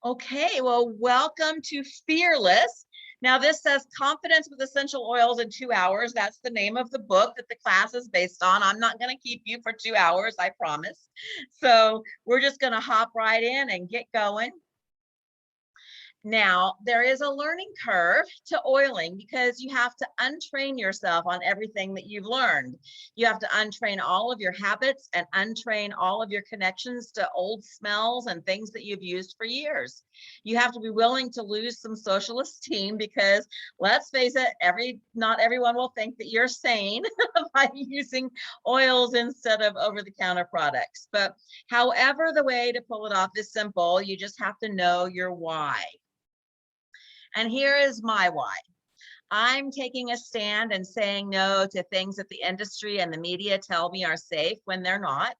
Okay, well, welcome to Fearless. Now, this says Confidence with Essential Oils in 2 hours. That's the name of the book that the class is based on. I'm not going to keep you for 2 hours, I promise. So we're just going to hop right in and get going. Now, there is a learning curve to oiling because you have to untrain yourself on everything that you've learned. You have to untrain all of your habits and untrain all of your connections to old smells and things that you've used for years. You have to be willing to lose some social esteem because let's face it, not everyone will think that you're sane by using oils instead of over-the-counter products. But however, the way to pull it off is simple. You just have to know your why. And here is my why. I'm taking a stand and saying no to things that the industry and the media tell me are safe when they're not.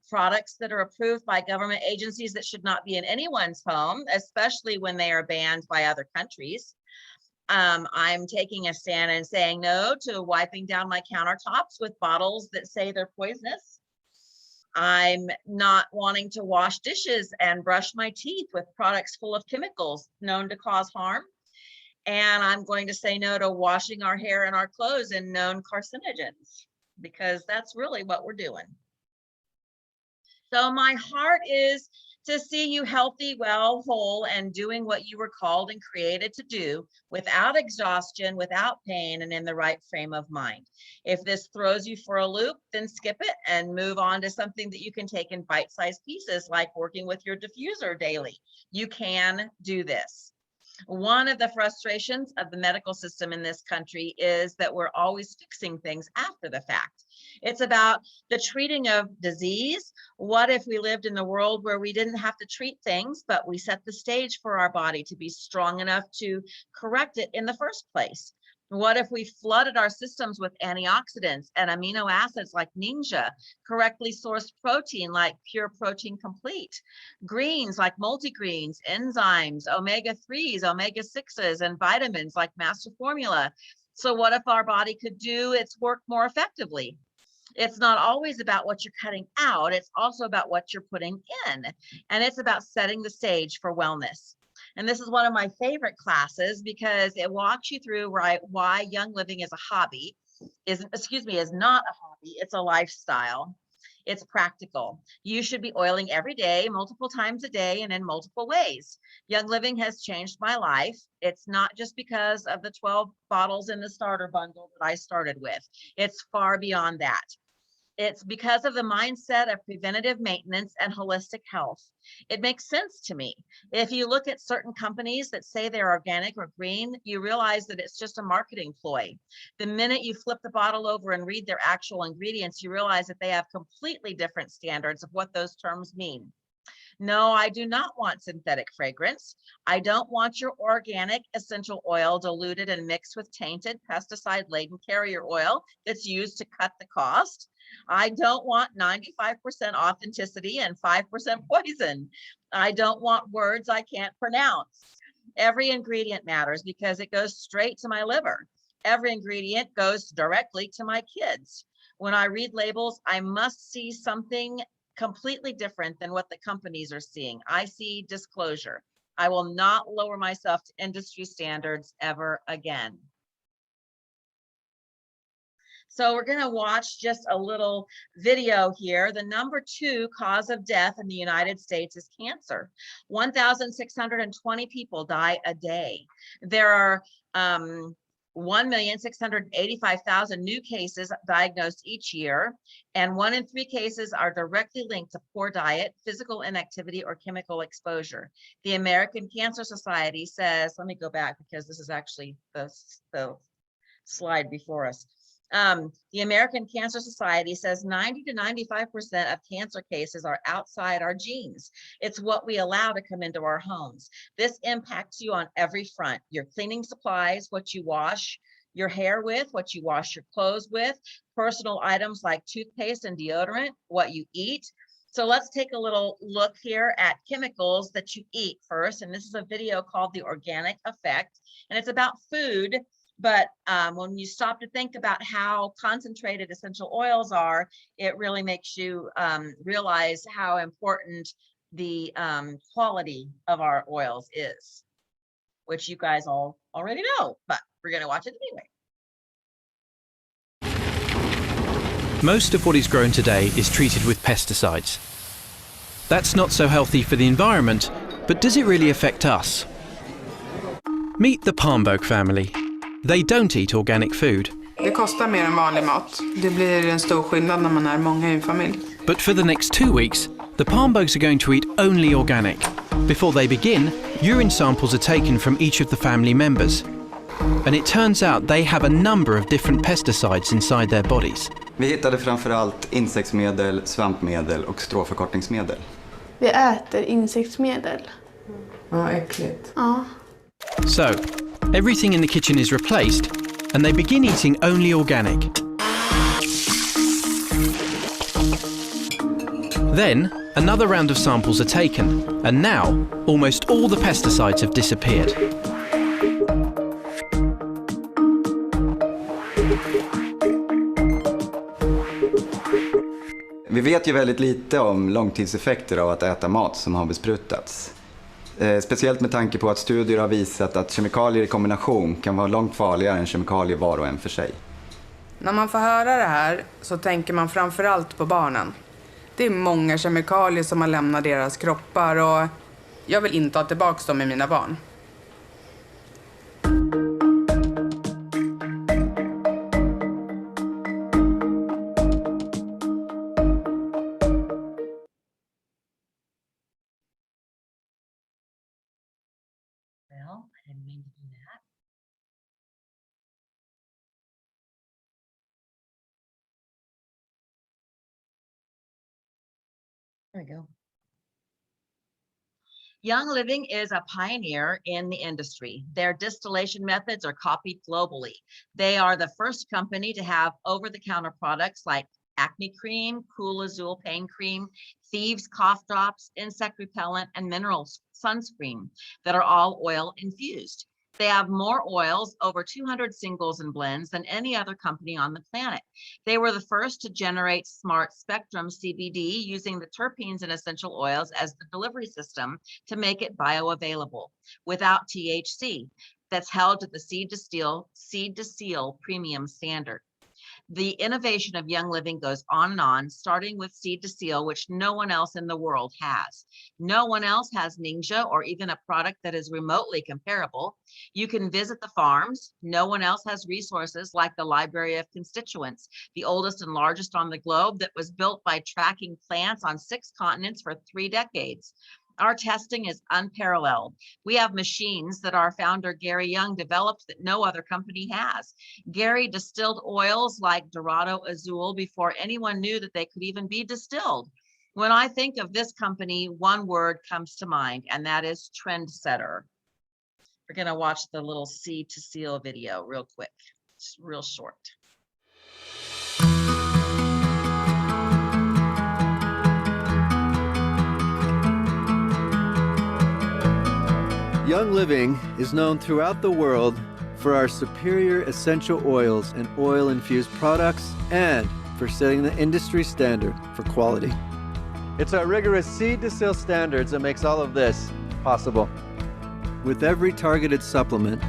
Products that are approved by government agencies that should not be in anyone's home, especially when they are banned by other countries. I'm taking a stand and saying no to wiping down my countertops with bottles that say they're poisonous. I'm not wanting to wash dishes and brush my teeth with products full of chemicals known to cause harm. And I'm going to say no to washing our hair and our clothes in known carcinogens, because that's really what we're doing. So my heart is to see you healthy, well, whole, and doing what you were called and created to do without exhaustion, without pain, and in the right frame of mind. If this throws you for a loop, then skip it and move on to something that you can take in bite-sized pieces, like working with your diffuser daily. You can do this. One of the frustrations of the medical system in this country is that we're always fixing things after the fact. It's about the treating of disease. What if we lived in the world where we didn't have to treat things, but we set the stage for our body to be strong enough to correct it in the first place? What if we flooded our systems with antioxidants and amino acids like Ninja, correctly sourced protein like Pure Protein Complete, greens like multigreens, enzymes, omega-3s, omega-6s, and vitamins like Master Formula? So what if our body could do its work more effectively? It's not always about what you're cutting out. It's also about what you're putting in. And it's about setting the stage for wellness. And this is one of my favorite classes because it walks you through why young living is a hobby, is not a hobby, it's a lifestyle. It's practical. You should be oiling every day, multiple times a day, and in multiple ways. Young living has changed my life. It's not just because of the 12 bottles in the starter bundle that I started with. It's far beyond that. It's because of the mindset of preventative maintenance and holistic health. It makes sense to me. If you look at certain companies that say they're organic or green, you realize that it's just a marketing ploy. The minute you flip the bottle over and read their actual ingredients, you realize that they have completely different standards of what those terms mean. No, I do not want synthetic fragrance. I don't want your organic essential oil diluted and mixed with tainted pesticide-laden carrier oil that's used to cut the cost. I don't want 95% authenticity and 5% poison. I don't want words I can't pronounce. Every ingredient matters because it goes straight to my liver. Every ingredient goes directly to my kids. When I read labels, I must see something completely different than what the companies are seeing. I see disclosure. I will not lower myself to industry standards ever again. So we're going to watch just a little video here. The number 2 cause of death in the United States is cancer. 1,620 people die a day. There are 1,685,000 new cases diagnosed each year, and 1 in 3 cases are directly linked to poor diet, physical inactivity, or chemical exposure. The American Cancer Society says, let me go back because this is actually the slide before us. The American Cancer Society says 90 to 95% of cancer cases are outside our genes. It's what we allow to come into our homes. This impacts you on every front: your cleaning supplies, what you wash your hair with, what you wash your clothes with, personal items like toothpaste and deodorant, what you eat. So let's take a little look here at chemicals that you eat first. And this is a video called The Organic Effect, and it's about food. But when you stop to think about how concentrated essential oils are, it really makes you realize how important the quality of our oils is, which you guys all already know, but we're going to watch it anyway. Most of what is grown today is treated with pesticides. That's not so healthy for the environment, but does it really affect us? Meet the palmbok family. They don't eat organic food. Det kostar mer än vanlig mat. Det blir en stor skillnad när man är många i en familj. But for the next 2 weeks, the palmboks are going to eat only organic. Before they begin, urine samples are taken from each of the family members. And it turns out they have a number of different pesticides inside their bodies. Vi hittade framförallt insektsmedel, svampmedel och stråförkortningsmedel. Vi äter insektsmedel. Ja, äckligt. Ja. So, everything in the kitchen is replaced, and they begin eating only organic. Then, another round of samples are taken, and now, almost all the pesticides have disappeared. Vi vet ju väldigt lite om långtidseffekter av att äta mat som har besprutats. Speciellt med tanke på att studier har visat att kemikalier i kombination kan vara långt farligare än kemikalier var och en för sig. När man får höra det här så tänker man framförallt på barnen. Det är många kemikalier som har lämnat deras kroppar och jag vill inte ha tillbaka dem i mina barn. Well, I didn't mean to do that. There we go. Young Living is a pioneer in the industry. Their distillation methods are copied globally. They are the first company to have over-the-counter products like acne cream, Cool Azul pain cream, Thieves cough drops, insect repellent, and mineral sunscreen that are all oil infused. They have more oils, over 200 singles and blends, than any other company on the planet. They were the first to generate smart spectrum CBD using the terpenes and essential oils as the delivery system to make it bioavailable without THC. That's held to the seed to seal premium standard. The innovation of Young Living goes on and on, starting with seed to seal, which no one else in the world has. No one else has Ningxia or even a product that is remotely comparable. You can visit the farms. No one else has resources like the Library of Constituents, the oldest and largest on the globe that was built by tracking plants on 6 continents for 3 decades. Our testing is unparalleled. We have machines that our founder, Gary Young, developed that no other company has. Gary distilled oils like Dorado Azul before anyone knew that they could even be distilled. When I think of this company, one word comes to mind, and that is trendsetter. We're gonna watch the little seed to seal video real quick. It's real short. Young Living is known throughout the world for our superior essential oils and oil-infused products and for setting the industry standard for quality. It's our rigorous seed-to-seal standards that makes all of this possible. With every targeted supplement,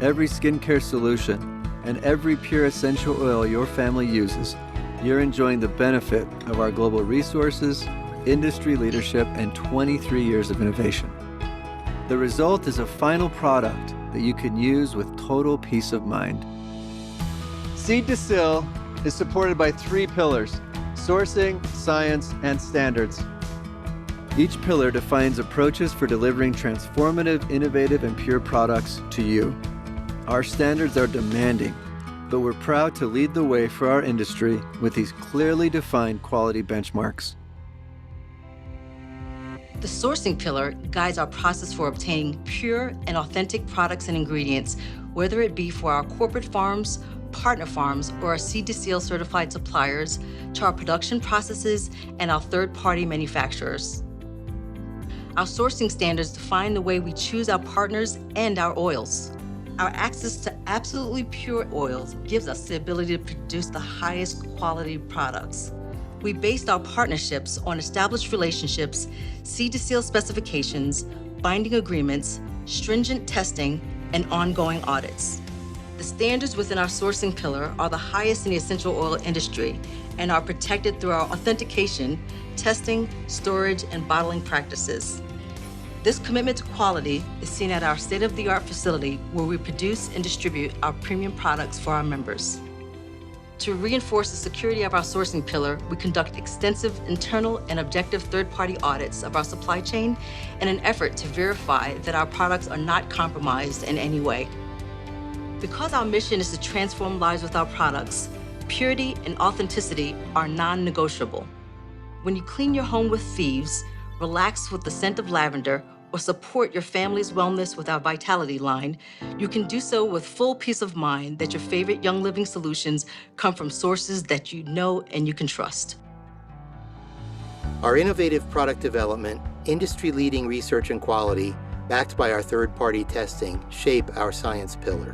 every skincare solution, and every pure essential oil your family uses, you're enjoying the benefit of our global resources, industry leadership, and 23 years of innovation. The result is a final product that you can use with total peace of mind. Seed to Seal is supported by 3 pillars: sourcing, science, and standards. Each pillar defines approaches for delivering transformative, innovative, and pure products to you. Our standards are demanding, but we're proud to lead the way for our industry with these clearly defined quality benchmarks. The sourcing pillar guides our process for obtaining pure and authentic products and ingredients, whether it be for our corporate farms, partner farms, or our seed to seal certified suppliers, to our production processes and our third-party manufacturers. Our sourcing standards define the way we choose our partners and our oils. Our access to absolutely pure oils gives us the ability to produce the highest quality products. We based our partnerships on established relationships, seed to seal specifications, binding agreements, stringent testing, and ongoing audits. The standards within our sourcing pillar are the highest in the essential oil industry and are protected through our authentication, testing, storage, and bottling practices. This commitment to quality is seen at our state-of-the-art facility where we produce and distribute our premium products for our members. To reinforce the security of our sourcing pillar, we conduct extensive internal and objective third-party audits of our supply chain in an effort to verify that our products are not compromised in any way. Because our mission is to transform lives with our products, purity and authenticity are non-negotiable. When you clean your home with thieves, relax with the scent of lavender, or support your family's wellness with our Vitality line, you can do so with full peace of mind that your favorite Young Living solutions come from sources that you know and you can trust. Our innovative product development, industry-leading research and quality, backed by our third-party testing, shape our science pillar.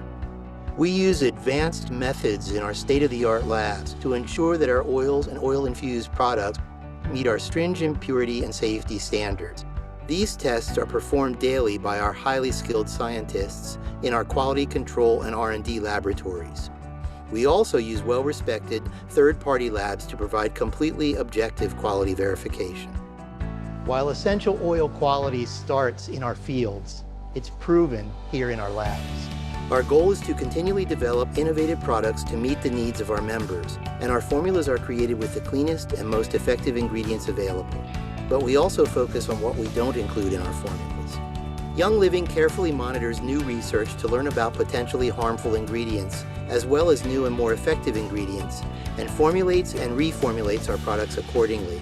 We use advanced methods in our state-of-the-art labs to ensure that our oils and oil-infused products meet our stringent purity and safety standards. These tests are performed daily by our highly skilled scientists in our quality control and R&D laboratories. We also use well-respected third-party labs to provide completely objective quality verification. While essential oil quality starts in our fields, it's proven here in our labs. Our goal is to continually develop innovative products to meet the needs of our members, and our formulas are created with the cleanest and most effective ingredients available. But we also focus on what we don't include in our formulas. Young Living carefully monitors new research to learn about potentially harmful ingredients, as well as new and more effective ingredients, and formulates and reformulates our products accordingly.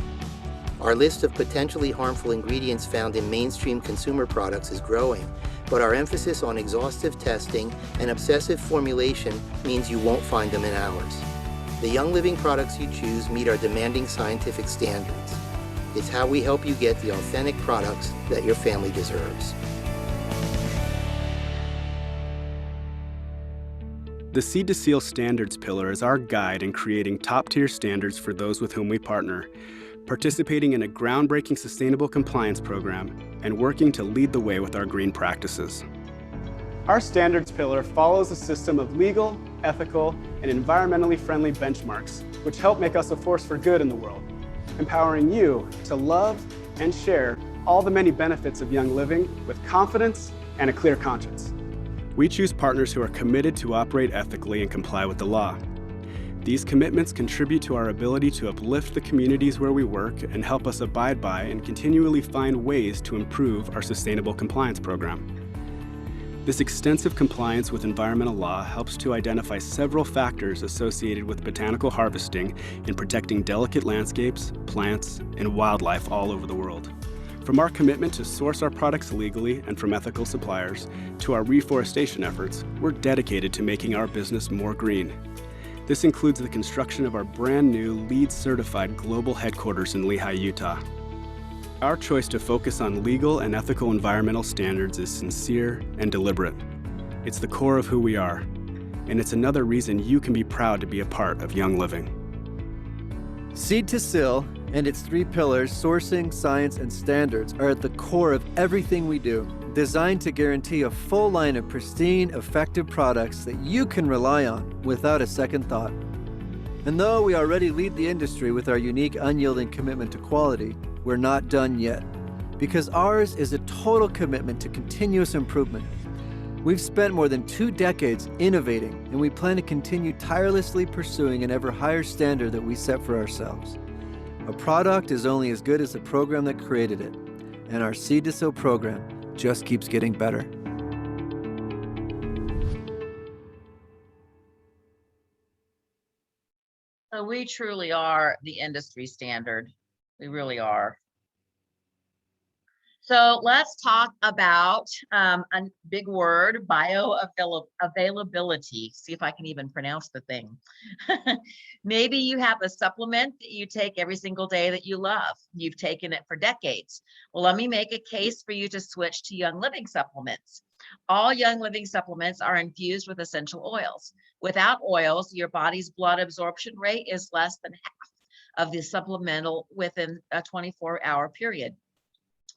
Our list of potentially harmful ingredients found in mainstream consumer products is growing, but our emphasis on exhaustive testing and obsessive formulation means you won't find them in ours. The Young Living products you choose meet our demanding scientific standards. It's how we help you get the authentic products that your family deserves. The Seed to Seal Standards pillar is our guide in creating top-tier standards for those with whom we partner, participating in a groundbreaking sustainable compliance program, and working to lead the way with our green practices. Our standards pillar follows a system of legal, ethical, and environmentally friendly benchmarks, which help make us a force for good in the world, empowering you to love and share all the many benefits of Young Living with confidence and a clear conscience. We choose partners who are committed to operate ethically and comply with the law. These commitments contribute to our ability to uplift the communities where we work and help us abide by and continually find ways to improve our sustainable compliance program. This extensive compliance with environmental law helps to identify several factors associated with botanical harvesting in protecting delicate landscapes, plants, and wildlife all over the world. From our commitment to source our products legally and from ethical suppliers to our reforestation efforts, we're dedicated to making our business more green. This includes the construction of our brand new LEED certified global headquarters in Lehi, Utah. Our choice to focus on legal and ethical environmental standards is sincere and deliberate. It's the core of who we are, and it's another reason you can be proud to be a part of Young Living. Seed to Seal and its three pillars, sourcing, science, and standards, are at the core of everything we do, designed to guarantee a full line of pristine, effective products that you can rely on without a second thought. And though we already lead the industry with our unique, unyielding commitment to quality, we're not done yet, because ours is a total commitment to continuous improvement. We've spent more than 2 decades innovating, and we plan to continue tirelessly pursuing an ever higher standard that we set for ourselves. A product is only as good as the program that created it, and our Seed to Seal program just keeps getting better. So we truly are the industry standard. We really are. So let's talk about a big word, bioavailability. See if I can even pronounce the thing. Maybe you have a supplement that you take every single day that you love. You've taken it for decades. Well, let me make a case for you to switch to Young Living supplements. All Young Living supplements are infused with essential oils. Without oils, your body's blood absorption rate is less than half of the supplemental within a 24-hour period.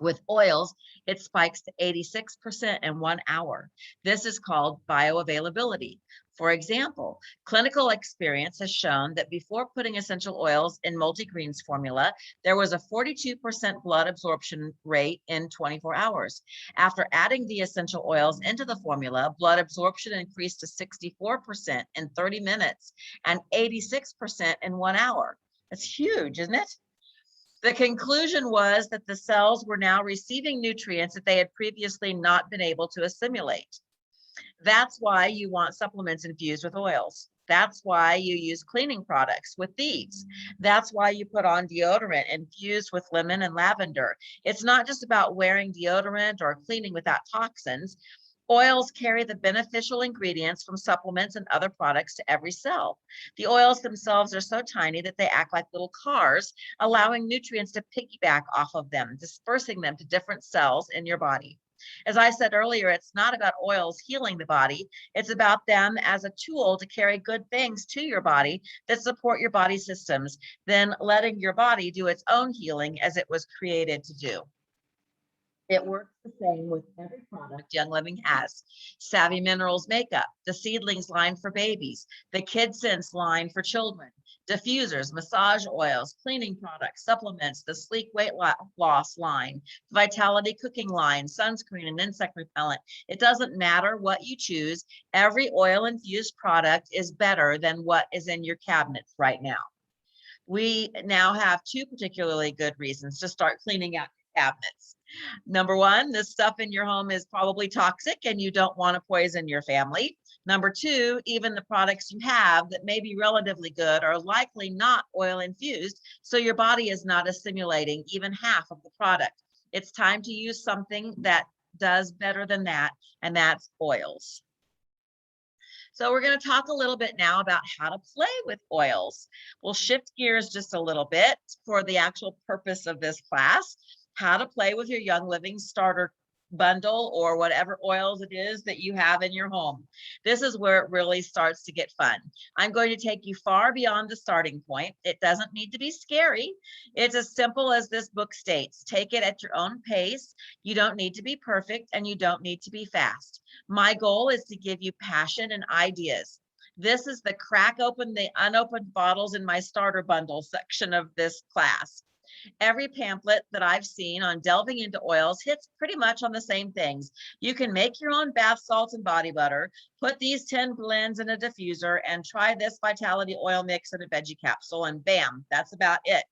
With oils, it spikes to 86% in 1 hour. This is called bioavailability. For example, clinical experience has shown that before putting essential oils in multigreens formula, there was a 42% blood absorption rate in 24 hours. After adding the essential oils into the formula, blood absorption increased to 64% in 30 minutes and 86% in 1 hour. That's huge, isn't it? The conclusion was that the cells were now receiving nutrients that they had previously not been able to assimilate. That's why you want supplements infused with oils. That's why you use cleaning products with these. That's why you put on deodorant infused with lemon and lavender. It's not just about wearing deodorant or cleaning without toxins. Oils carry the beneficial ingredients from supplements and other products to every cell. The oils themselves are so tiny that they act like little cars, allowing nutrients to piggyback off of them, dispersing them to different cells in your body. As I said earlier, it's not about oils healing the body. It's about them as a tool to carry good things to your body that support your body systems, then letting your body do its own healing as it was created to do. It works the same with every product Young Living has. Savvy Minerals makeup, the Seedlings line for babies, the Kid Sense line for children, diffusers, massage oils, cleaning products, supplements, the Sleek Weight Loss line, Vitality Cooking line, sunscreen, and insect repellent. It doesn't matter what you choose. Every oil-infused product is better than what is in your cabinets right now. We now have 2 particularly good reasons to start cleaning out your cabinets. Number 1, this stuff in your home is probably toxic and you don't want to poison your family. Number 2, even the products you have that may be relatively good are likely not oil infused, so your body is not assimilating even half of the product. It's time to use something that does better than that, and that's oils. So we're going to talk a little bit now about how to play with oils. We'll shift gears just a little bit for the actual purpose of this class. How to play with your Young Living starter bundle or whatever oils it is that you have in your home. This is where it really starts to get fun. I'm going to take you far beyond the starting point. It doesn't need to be scary. It's as simple as this book states. Take it at your own pace. You don't need to be perfect and you don't need to be fast. My goal is to give you passion and ideas. This is the crack open the unopened bottles in my starter bundle section of this class. Every pamphlet that I've seen on delving into oils hits pretty much on the same things. You can make your own bath salts and body butter, put these 10 blends in a diffuser, and try this Vitality oil mix in a veggie capsule, and bam, that's about it.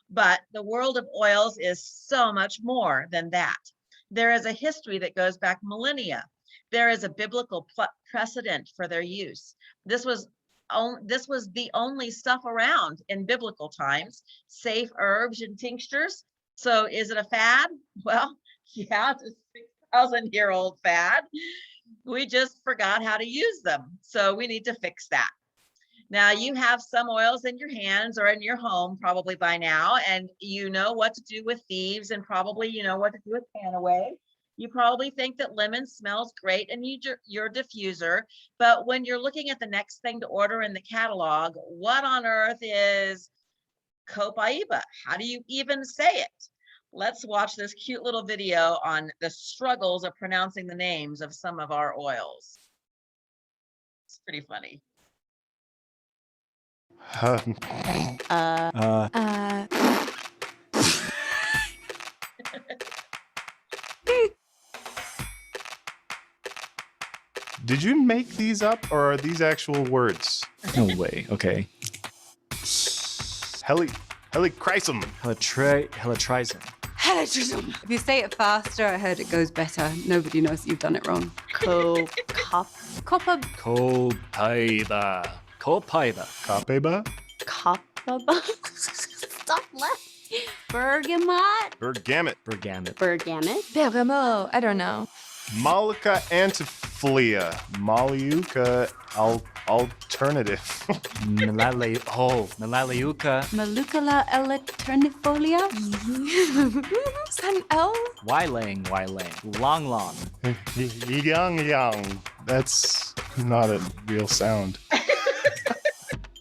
But the world of oils is so much more than that. There is a history that goes back millennia. There is a biblical precedent for their use. This was the only stuff around in biblical times, safe herbs and tinctures. So is it a fad? Well, yeah, it's a 6,000-year-old fad. We just forgot how to use them. So we need to fix that. Now you have some oils in your hands or in your home probably by now, and you know what to do with thieves and probably you know what to do with Panaway. You probably think that lemon smells great in your diffuser, but when you're looking at the next thing to order in the catalog, what on earth is copaiba? How do you even say it? Let's watch this cute little video on the struggles of pronouncing the names of some of our oils. It's pretty funny. Did you make these up, or are these actual words? No way. Okay. Helichrysum. Helichrysum. Helichrysum. If you say it faster, I heard it goes better. Nobody knows that you've done it wrong. Copaiba. Copaiba? Stop laughing. Bergamot? Bergamot. Bergamot? I don't know. Malica antifolia. Maliuca alternative. Melaleuca. Malucula eternifolia? Is that an L? Wylang. Long. Young. That's not a real sound.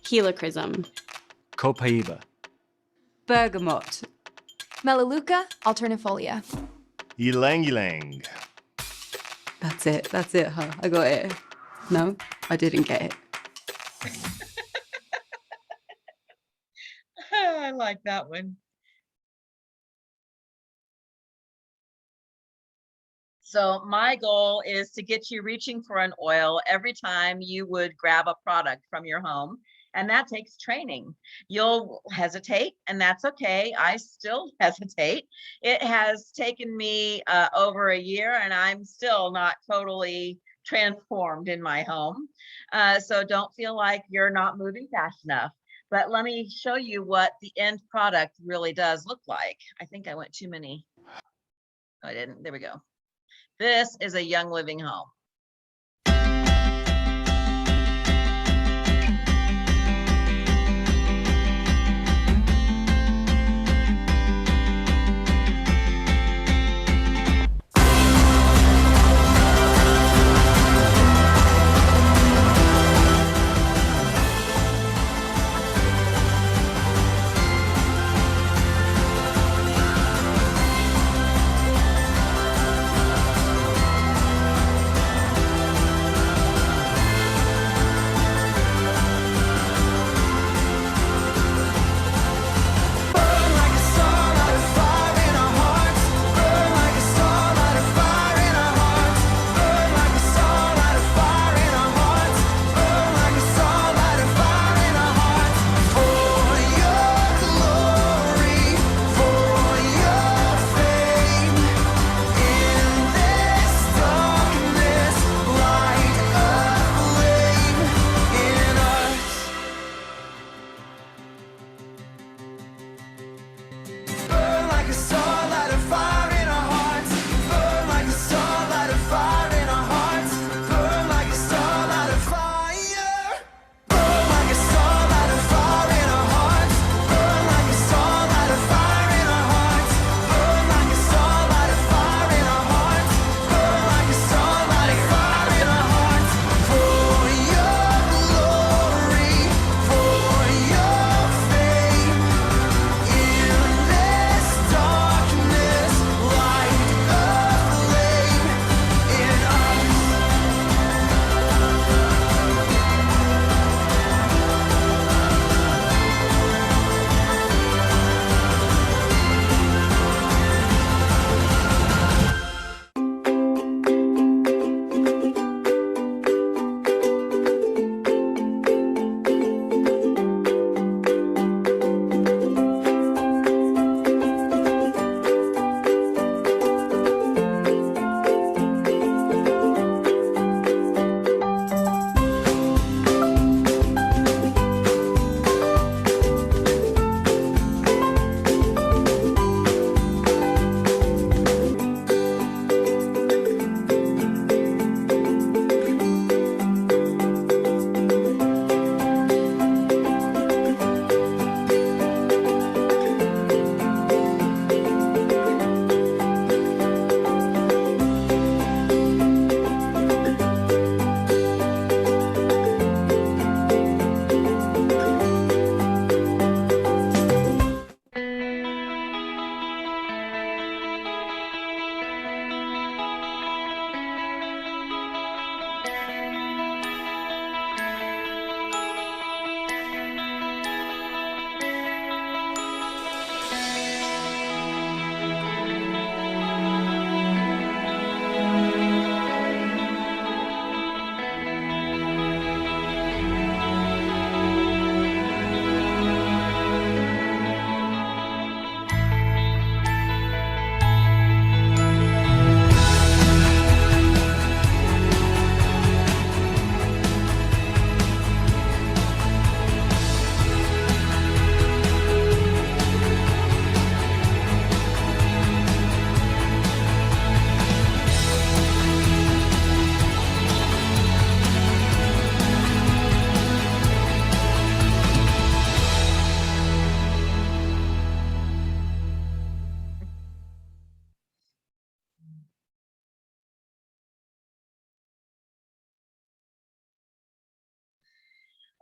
Helichrysum. Copaiba. Bergamot. Melaleuca alternifolia. Ylang ylang. That's it, huh? I got it. No, I didn't get it. I like that one. So my goal is to get you reaching for an oil every time you would grab a product from your home. And that takes training. You'll hesitate, and that's okay. I still hesitate. It has taken me over a year, and I'm still not totally transformed in my home. So don't feel like you're not moving fast enough. But let me show you what the end product really does look like. I think I went too many. Oh, I didn't. There we go. This is a Young Living home.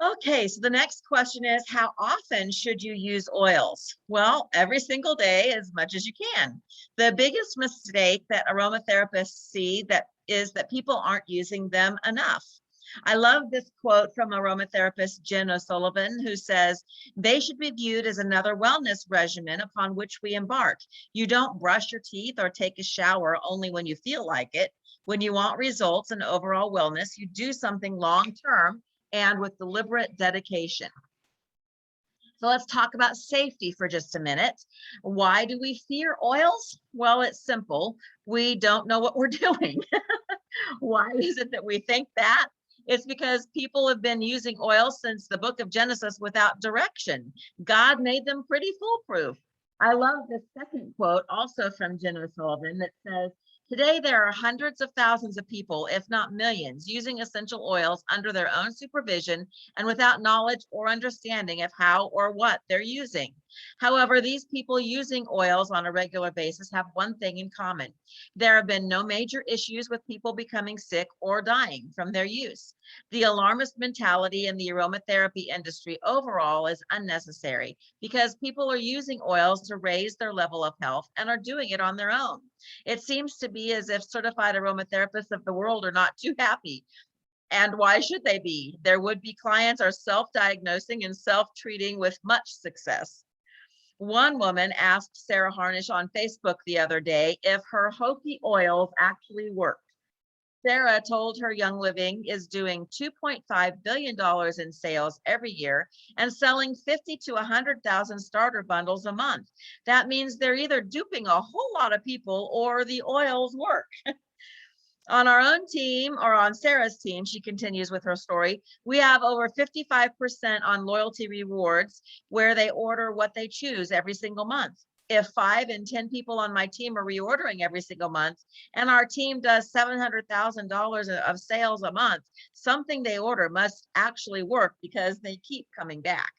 Okay, so the next question is, how often should you use oils? Well, every single day, as much as you can. The biggest mistake that aromatherapists see that is that people aren't using them enough. I love this quote from aromatherapist Jen O'Sullivan, who says, they should be viewed as another wellness regimen upon which we embark. You don't brush your teeth or take a shower only when you feel like it. When you want results and overall wellness, you do something long-term and with deliberate dedication. So let's talk about safety for just a minute. Why do we fear oils? Well, it's simple. We don't know what we're doing. Why is it that we think that? It's because people have been using oil since the book of Genesis without direction. God made them pretty foolproof. I love the second quote, also from Jen O'Sullivan, that says, today, there are hundreds of thousands of people, if not millions, using essential oils under their own supervision and without knowledge or understanding of how or what they're using. However, these people using oils on a regular basis have one thing in common. There have been no major issues with people becoming sick or dying from their use. The alarmist mentality in the aromatherapy industry overall is unnecessary because people are using oils to raise their level of health and are doing it on their own. It seems to be as if certified aromatherapists of the world are not too happy. And why should they be? Their would-be clients are self-diagnosing and self-treating with much success. One woman asked Sarah Harnish on Facebook the other day if her Hopi oils actually worked. Sarah told her Young Living is doing $2.5 billion in sales every year and selling 50 to 100,000 starter bundles a month. That means they're either duping a whole lot of people or the oils work. On our own team, or on Sarah's team, she continues with her story, we have over 55% on loyalty rewards where they order what they choose every single month. If 5 in 10 people on my team are reordering every single month, and our team does $700,000 of sales a month, something they order must actually work because they keep coming back.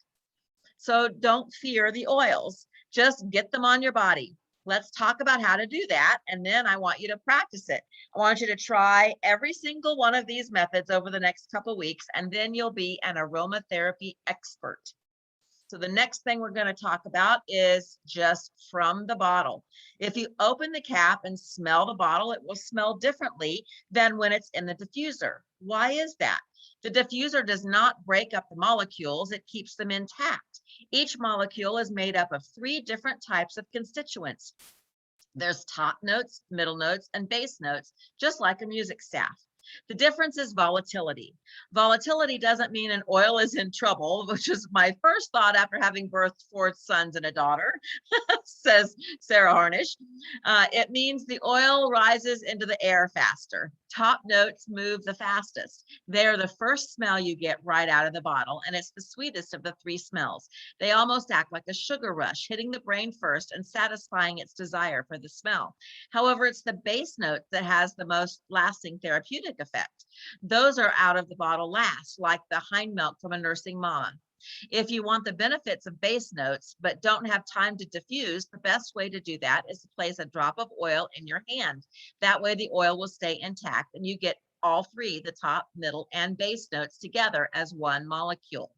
So don't fear the oils, just get them on your body. Let's talk about how to do that, and then I want you to practice it. I want you to try every single one of these methods over the next couple of weeks, and then you'll be an aromatherapy expert. So the next thing we're going to talk about is just from the bottle. If you open the cap and smell the bottle, it will smell differently than when it's in the diffuser. Why is that? The diffuser does not break up the molecules, it keeps them intact. Each molecule is made up of 3 different types of constituents. There's top notes, middle notes, and base notes, just like a music staff. The difference is volatility. Volatility doesn't mean an oil is in trouble, which is my first thought after having birthed 4 sons and a daughter, says Sarah Harnish. It means the oil rises into the air faster. Top notes move the fastest. They're the first smell you get right out of the bottle, and it's the sweetest of the 3 smells. They almost act like a sugar rush, hitting the brain first and satisfying its desire for the smell. However, it's the base notes that has the most lasting therapeutic effect. Those are out of the bottle last, like the hind milk from a nursing mama. If you want the benefits of base notes, but don't have time to diffuse, the best way to do that is to place a drop of oil in your hand. That way the oil will stay intact and you get all 3, the top, middle, and base notes together as one molecule.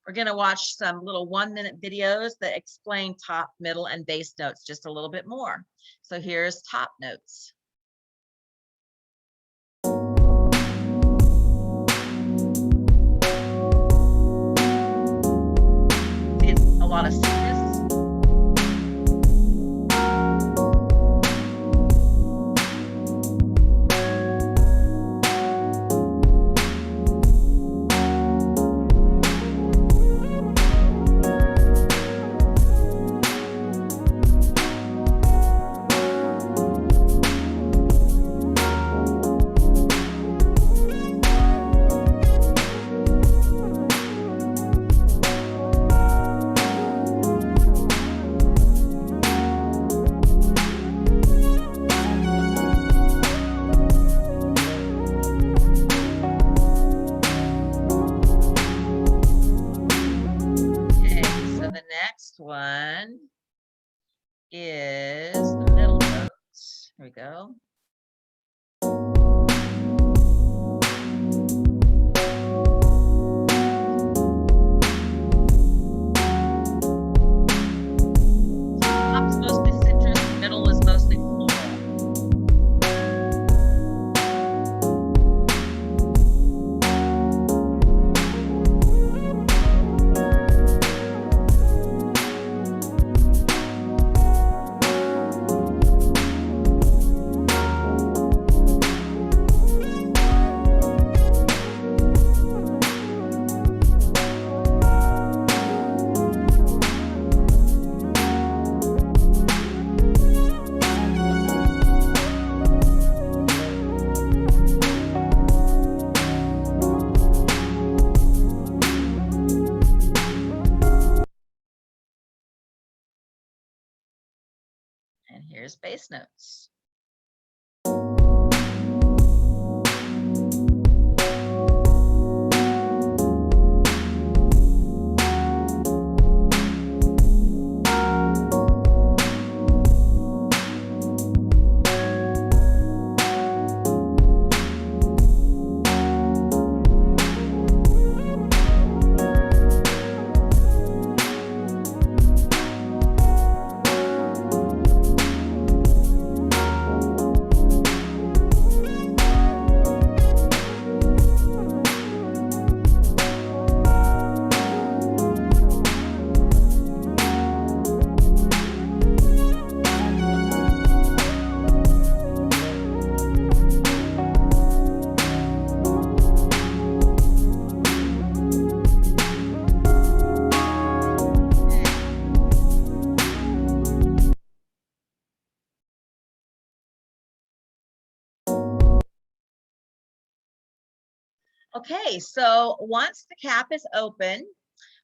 We're going to watch some little 1-minute videos that explain top, middle, and base notes just a little bit more. So here's top notes. A lot of citrus. One is the middle notes. Here we go. Here's base notes. Okay, so once the cap is open,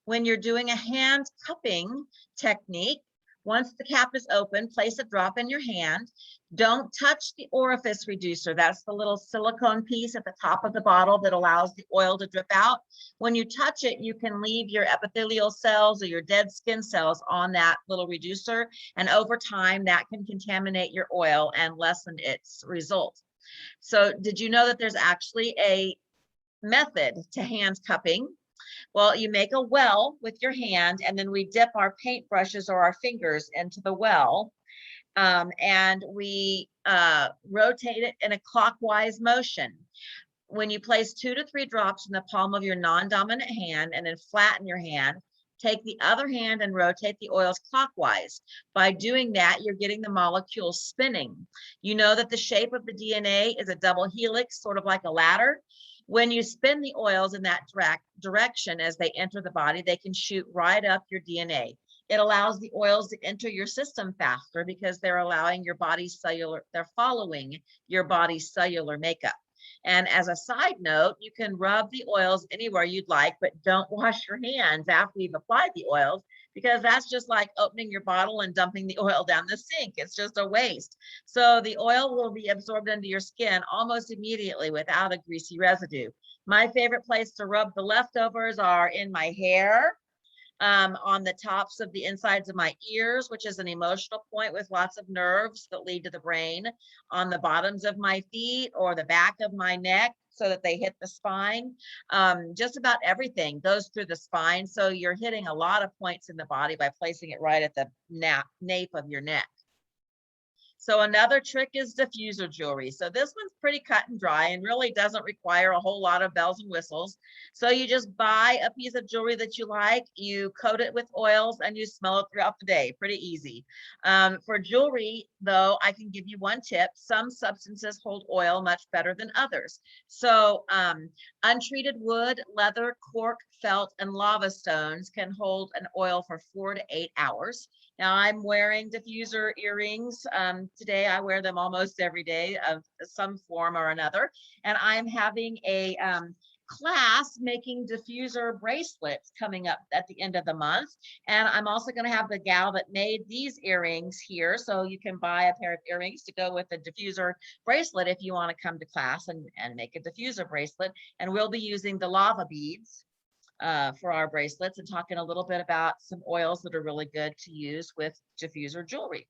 when you're doing a hand cupping technique, once the cap is open, place a drop in your hand. Don't touch the orifice reducer. That's the little silicone piece at the top of the bottle that allows the oil to drip out. When you touch it, you can leave your epithelial cells or your dead skin cells on that little reducer. And over time, that can contaminate your oil and lessen its result. So did you know that there's actually a method to hand cupping? Well, you make a well with your hand, and then we dip our paint brushes or our fingers into the well, and we rotate it in a clockwise motion. When you place 2 to 3 drops in the palm of your non-dominant hand and then flatten your hand, take the other hand and rotate the oils clockwise. By doing that, you're getting the molecules spinning. You know that the shape of the DNA is a double helix, sort of like a ladder. When you spin the oils in that direction as they enter the body, they can shoot right up your DNA. It allows the oils to enter your system faster because they're allowing your body's they're following your body's cellular makeup. And as a side note, you can rub the oils anywhere you'd like, but don't wash your hands after you've applied the oils, because that's just like opening your bottle and dumping the oil down the sink. It's just a waste. So the oil will be absorbed into your skin almost immediately without a greasy residue. My favorite place to rub the leftovers are in my hair, on the tops of the insides of my ears, which is an emotional point with lots of nerves that lead to the brain, on the bottoms of my feet or the back of my neck so that they hit the spine. Just about everything goes through the spine. So you're hitting a lot of points in the body by placing it right at the nape of your neck. So another trick is diffuser jewelry. So this one's pretty cut and dry and really doesn't require a whole lot of bells and whistles. So you just buy a piece of jewelry that you like, you coat it with oils, and you smell it throughout the day. Pretty easy. For jewelry, though, I can give you one tip. Some substances hold oil much better than others. So untreated wood, leather, cork, felt, and lava stones can hold an oil for 4 to 8 hours. Now I'm wearing diffuser earrings. Today I wear them almost every day of some form or another. And I'm having a class making diffuser bracelets coming up at the end of the month. And I'm also going to have the gal that made these earrings here. So you can buy a pair of earrings to go with the diffuser bracelet if you want to come to class and make a diffuser bracelet. And we'll be using the lava beads for our bracelets, and talking a little bit about some oils that are really good to use with diffuser jewelry.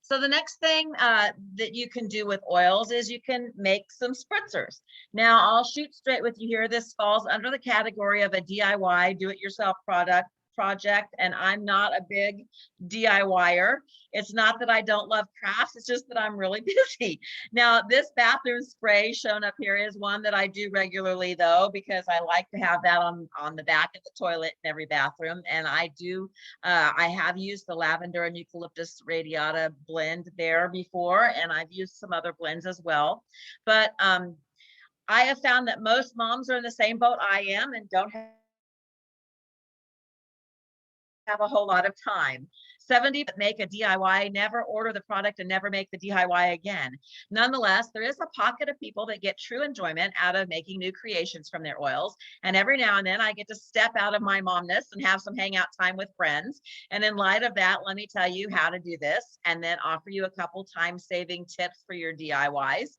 So the next thing that you can do with oils is you can make some spritzers. Now I'll shoot straight with you here. This falls under the category of a DIY, do-it-yourself project, and I'm not a big DIYer. It's not that I don't love crafts, it's just that I'm really busy. Now this bathroom spray shown up here is one that I do regularly, though, because I like to have that on the back of the toilet in every bathroom. And I have used the lavender and eucalyptus radiata blend there before, and I've used some other blends as well. But I have found that most moms are in the same boat I am and don't have have a whole lot of time. 70 that make a DIY never order the product and never make the DIY again. Nonetheless, there is a pocket of people that get true enjoyment out of making new creations from their oils. And every now and then I get to step out of my momness and have some hangout time with friends. And in light of that, let me tell you how to do this and then offer you a couple time-saving tips for your DIYs.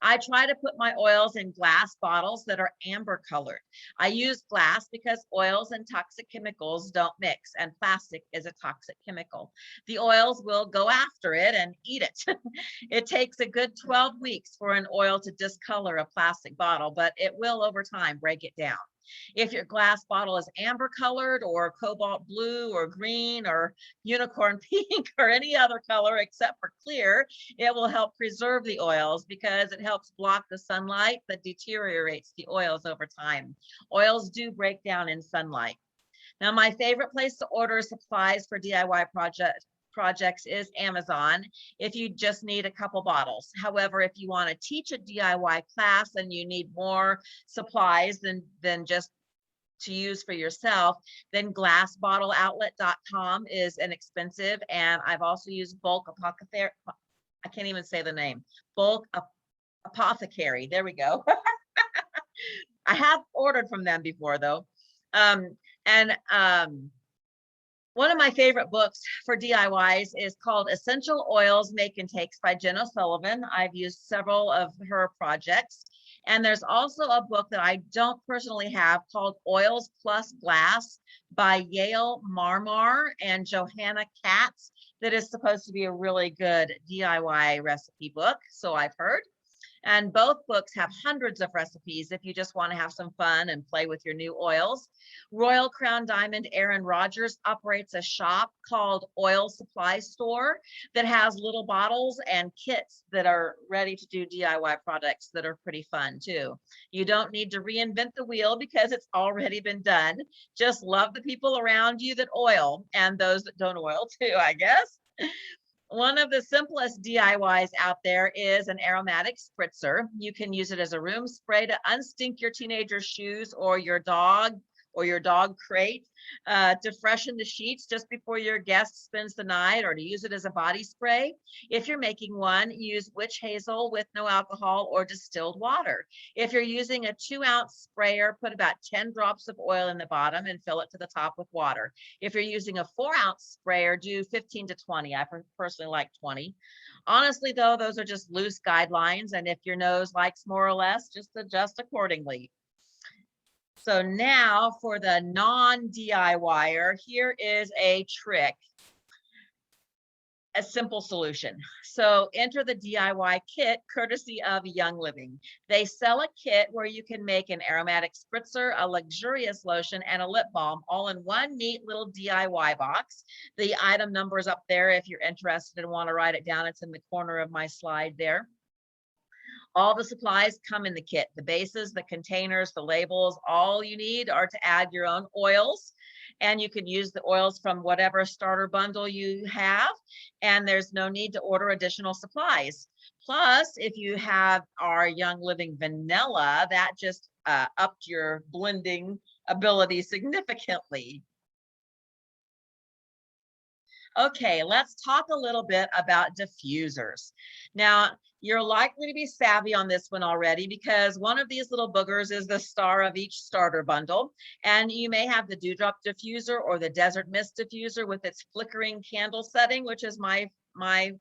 I try to put my oils in glass bottles that are amber colored. I use glass because oils and toxic chemicals don't mix, and plastic is a toxic chemical. The oils will go after it and eat it. It takes a good 12 weeks for an oil to discolor a plastic bottle, but it will over time break it down. If your glass bottle is amber colored or cobalt blue or green or unicorn pink or any other color except for clear, it will help preserve the oils because it helps block the sunlight that deteriorates the oils over time. Oils do break down in sunlight. Now, my favorite place to order supplies for DIY projects is Amazon if you just need a couple bottles. However, if you want to teach a DIY class and you need more supplies than just to use for yourself, then glassbottleoutlet.com is inexpensive. And I've also used Bulk Apothecary. I can't even say the name. Bulk Apothecary. There we go. I have ordered from them before though. One of my favorite books for DIYs is called Essential Oils Make and Takes by Jen O'Sullivan. I've used several of her projects. And there's also a book that I don't personally have called Oils Plus Glass by Yale Marmar and Johanna Katz that is supposed to be a really good DIY recipe book, so I've heard. And both books have hundreds of recipes if you just want to have some fun and play with your new oils. Royal Crown Diamond Aaron Rodgers operates a shop called Oil Supply Store that has little bottles and kits that are ready to do DIY products that are pretty fun too. You don't need to reinvent the wheel because it's already been done. Just love the people around you that oil and those that don't oil too, I guess. One of the simplest DIYs out there is an aromatic spritzer. You can use it as a room spray to unstink your teenager's shoes or your dog crate, to freshen the sheets just before your guest spends the night, or to use it as a body spray. If you're making one, use witch hazel with no alcohol or distilled water. If you're using a 2-ounce sprayer, put about 10 drops of oil in the bottom and fill it to the top with water. If you're using a 4-ounce sprayer, do 15 to 20. I personally like 20. Honestly, though, those are just loose guidelines, and if your nose likes more or less, just adjust accordingly. So now for the non-DIYer, here is a trick, a simple solution. So enter the DIY kit courtesy of Young Living. They sell a kit where you can make an aromatic spritzer, a luxurious lotion, and a lip balm all in one neat little DIY box. The item number is up there if you're interested and want to write it down. It's in the corner of my slide there. All the supplies come in the kit, the bases, the containers, the labels. All you need are to add your own oils, and you can use the oils from whatever starter bundle you have, and there's no need to order additional supplies. Plus, if you have our Young Living vanilla, that just upped your blending ability significantly. Okay, let's talk a little bit about diffusers. Now, you're likely to be savvy on this one already because one of these little boogers is the star of each starter bundle. And you may have the dewdrop diffuser or the desert mist diffuser with its flickering candle setting, which is my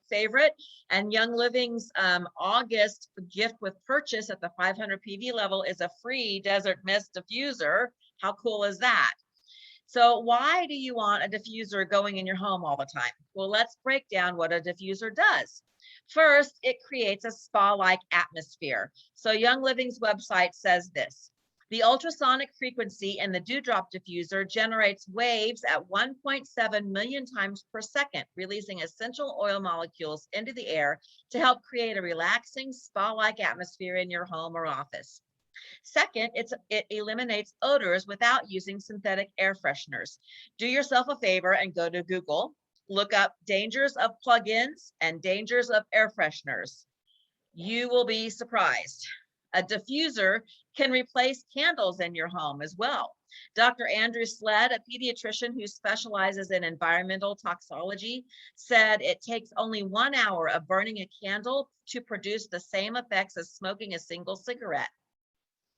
favorite. And Young Living's August gift with purchase at the 500 PV level is a free desert mist diffuser. How cool is that? So why do you want a diffuser going in your home all the time? Well, let's break down what a diffuser does. First, it creates a spa-like atmosphere. So Young Living's website says this: the ultrasonic frequency in the dewdrop diffuser generates waves at 1.7 million times per second, releasing essential oil molecules into the air to help create a relaxing spa-like atmosphere in your home or office. Second, it eliminates odors without using synthetic air fresheners. Do yourself a favor and go to Google, look up dangers of plugins and dangers of air fresheners. You will be surprised. A diffuser can replace candles in your home as well. Dr. Andrew Sled, a pediatrician who specializes in environmental toxicology, said it takes only 1 hour of burning a candle to produce the same effects as smoking a single cigarette.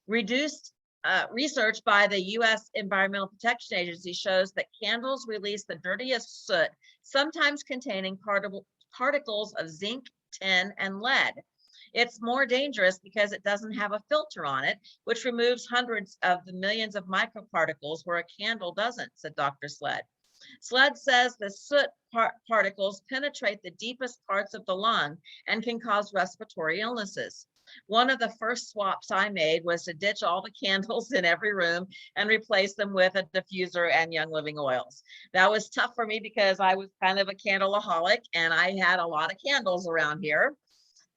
Research by the U.S. Environmental Protection Agency shows that candles release the dirtiest soot, sometimes containing particles of zinc, tin, and lead. It's more dangerous because it doesn't have a filter on it, which removes hundreds of the millions of microparticles where a candle doesn't, said Dr. Sled. Sled says the soot particles penetrate the deepest parts of the lung and can cause respiratory illnesses. One of the first swaps I made was to ditch all the candles in every room and replace them with a diffuser and Young Living oils. That was tough for me because I was kind of a candleaholic and I had a lot of candles around here.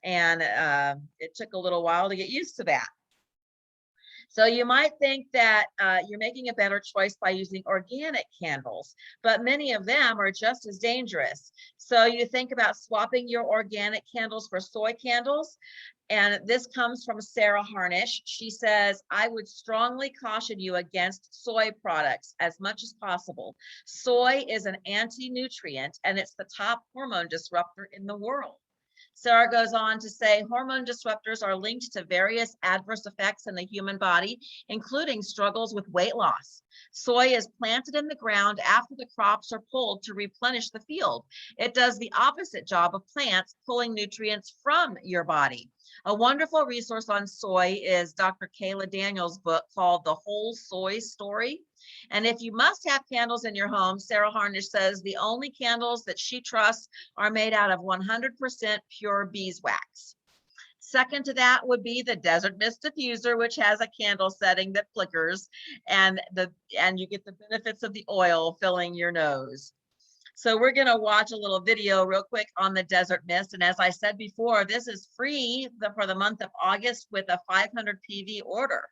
And it took a little while to get used to that. So you might think that you're making a better choice by using organic candles, but many of them are just as dangerous. So you think about swapping your organic candles for soy candles. And this comes from Sarah Harnish. She says, I would strongly caution you against soy products as much as possible. Soy is an anti-nutrient and it's the top hormone disruptor in the world. Sarah goes on to say, hormone disruptors are linked to various adverse effects in the human body, including struggles with weight loss. Soy is planted in the ground after the crops are pulled to replenish the field. It does the opposite job of plants, pulling nutrients from your body. A wonderful resource on soy is Dr. Kayla Daniels' book called The Whole Soy Story. And if you must have candles in your home, Sarah Harnish says the only candles that she trusts are made out of 100% pure beeswax. Second to that would be the Desert Mist diffuser, which has a candle setting that flickers, and you get the benefits of the oil filling your nose. So we're going to watch a little video real quick on the Desert Mist. And as I said before, this is free for the month of August with a 500 PV order.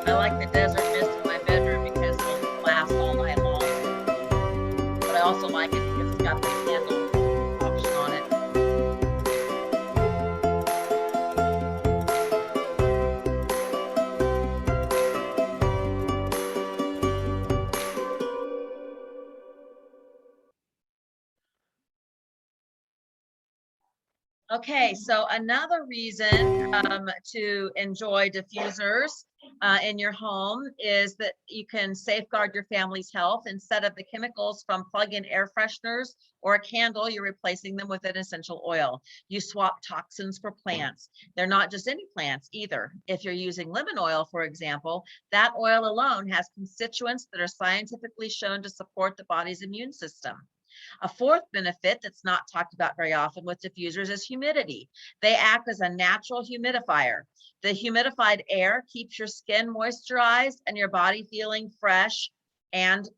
I like the Desert Mist in my bedroom because it'll last all night long. But I also like it because it's got the candle option on it. Okay, so another reason to enjoy diffusers in your home is that you can safeguard your family's health. Instead of the chemicals from plug-in air fresheners or a candle, you're replacing them with an essential oil. You swap toxins for plants. They're not just any plants either. If you're using lemon oil, for example, that oil alone has constituents that are scientifically shown to support the body's immune system. A fourth benefit that's not talked about very often with diffusers is humidity. They act as a natural humidifier. The humidified air keeps your skin moisturized and your body feeling fresh and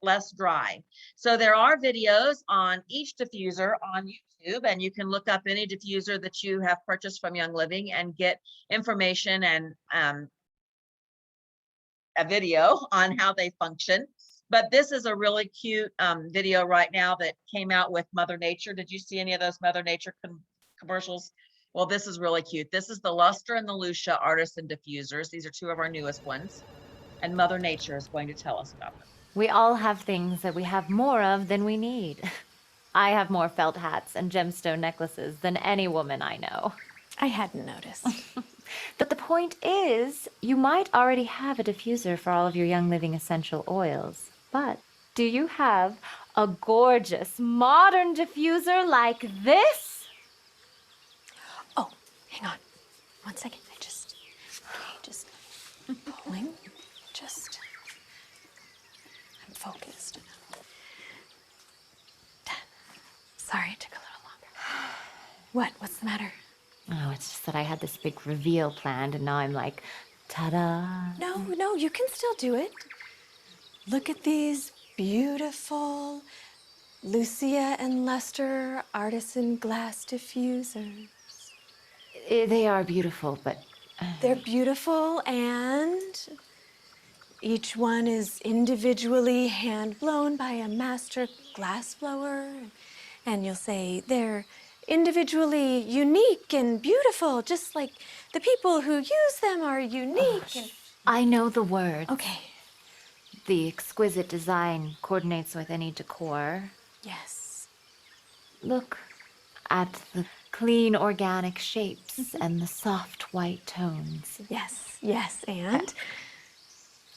less dry. So there are videos on each diffuser on YouTube, and you can look up any diffuser that you have purchased from Young Living and get information and a video on how they function. But this is a really cute video right now that came out with Mother Nature. Did you see any of those Mother Nature commercials? Well, this is really cute. This is the Luster and the Lucia Artisan Diffusers. These are two of our newest ones. and Mother Nature is going to tell us about them. We all have things that we have more of than we need. I have more felt hats and gemstone necklaces than any woman I know. I hadn't noticed. But the point is, you might already have a diffuser for all of your Young Living essential oils. But do you have a gorgeous, modern diffuser like this? Oh, hang on. 1 second. Just pulling. I'm focused. Sorry, it took a little longer. What? What's the matter? Oh, it's just that I had this big reveal planned, and now I'm like, ta-da. No, you can still do it. Look at these beautiful Lucia and Lester artisan glass diffusers. They are beautiful, but... They're beautiful, and each one is individually hand-blown by a master glass blower. And you'll say they're individually unique and beautiful, just like the people who use them are unique. I know the word. Okay. The exquisite design coordinates with any decor. Yes. Look at the clean organic shapes and the soft white tones. Yes, and?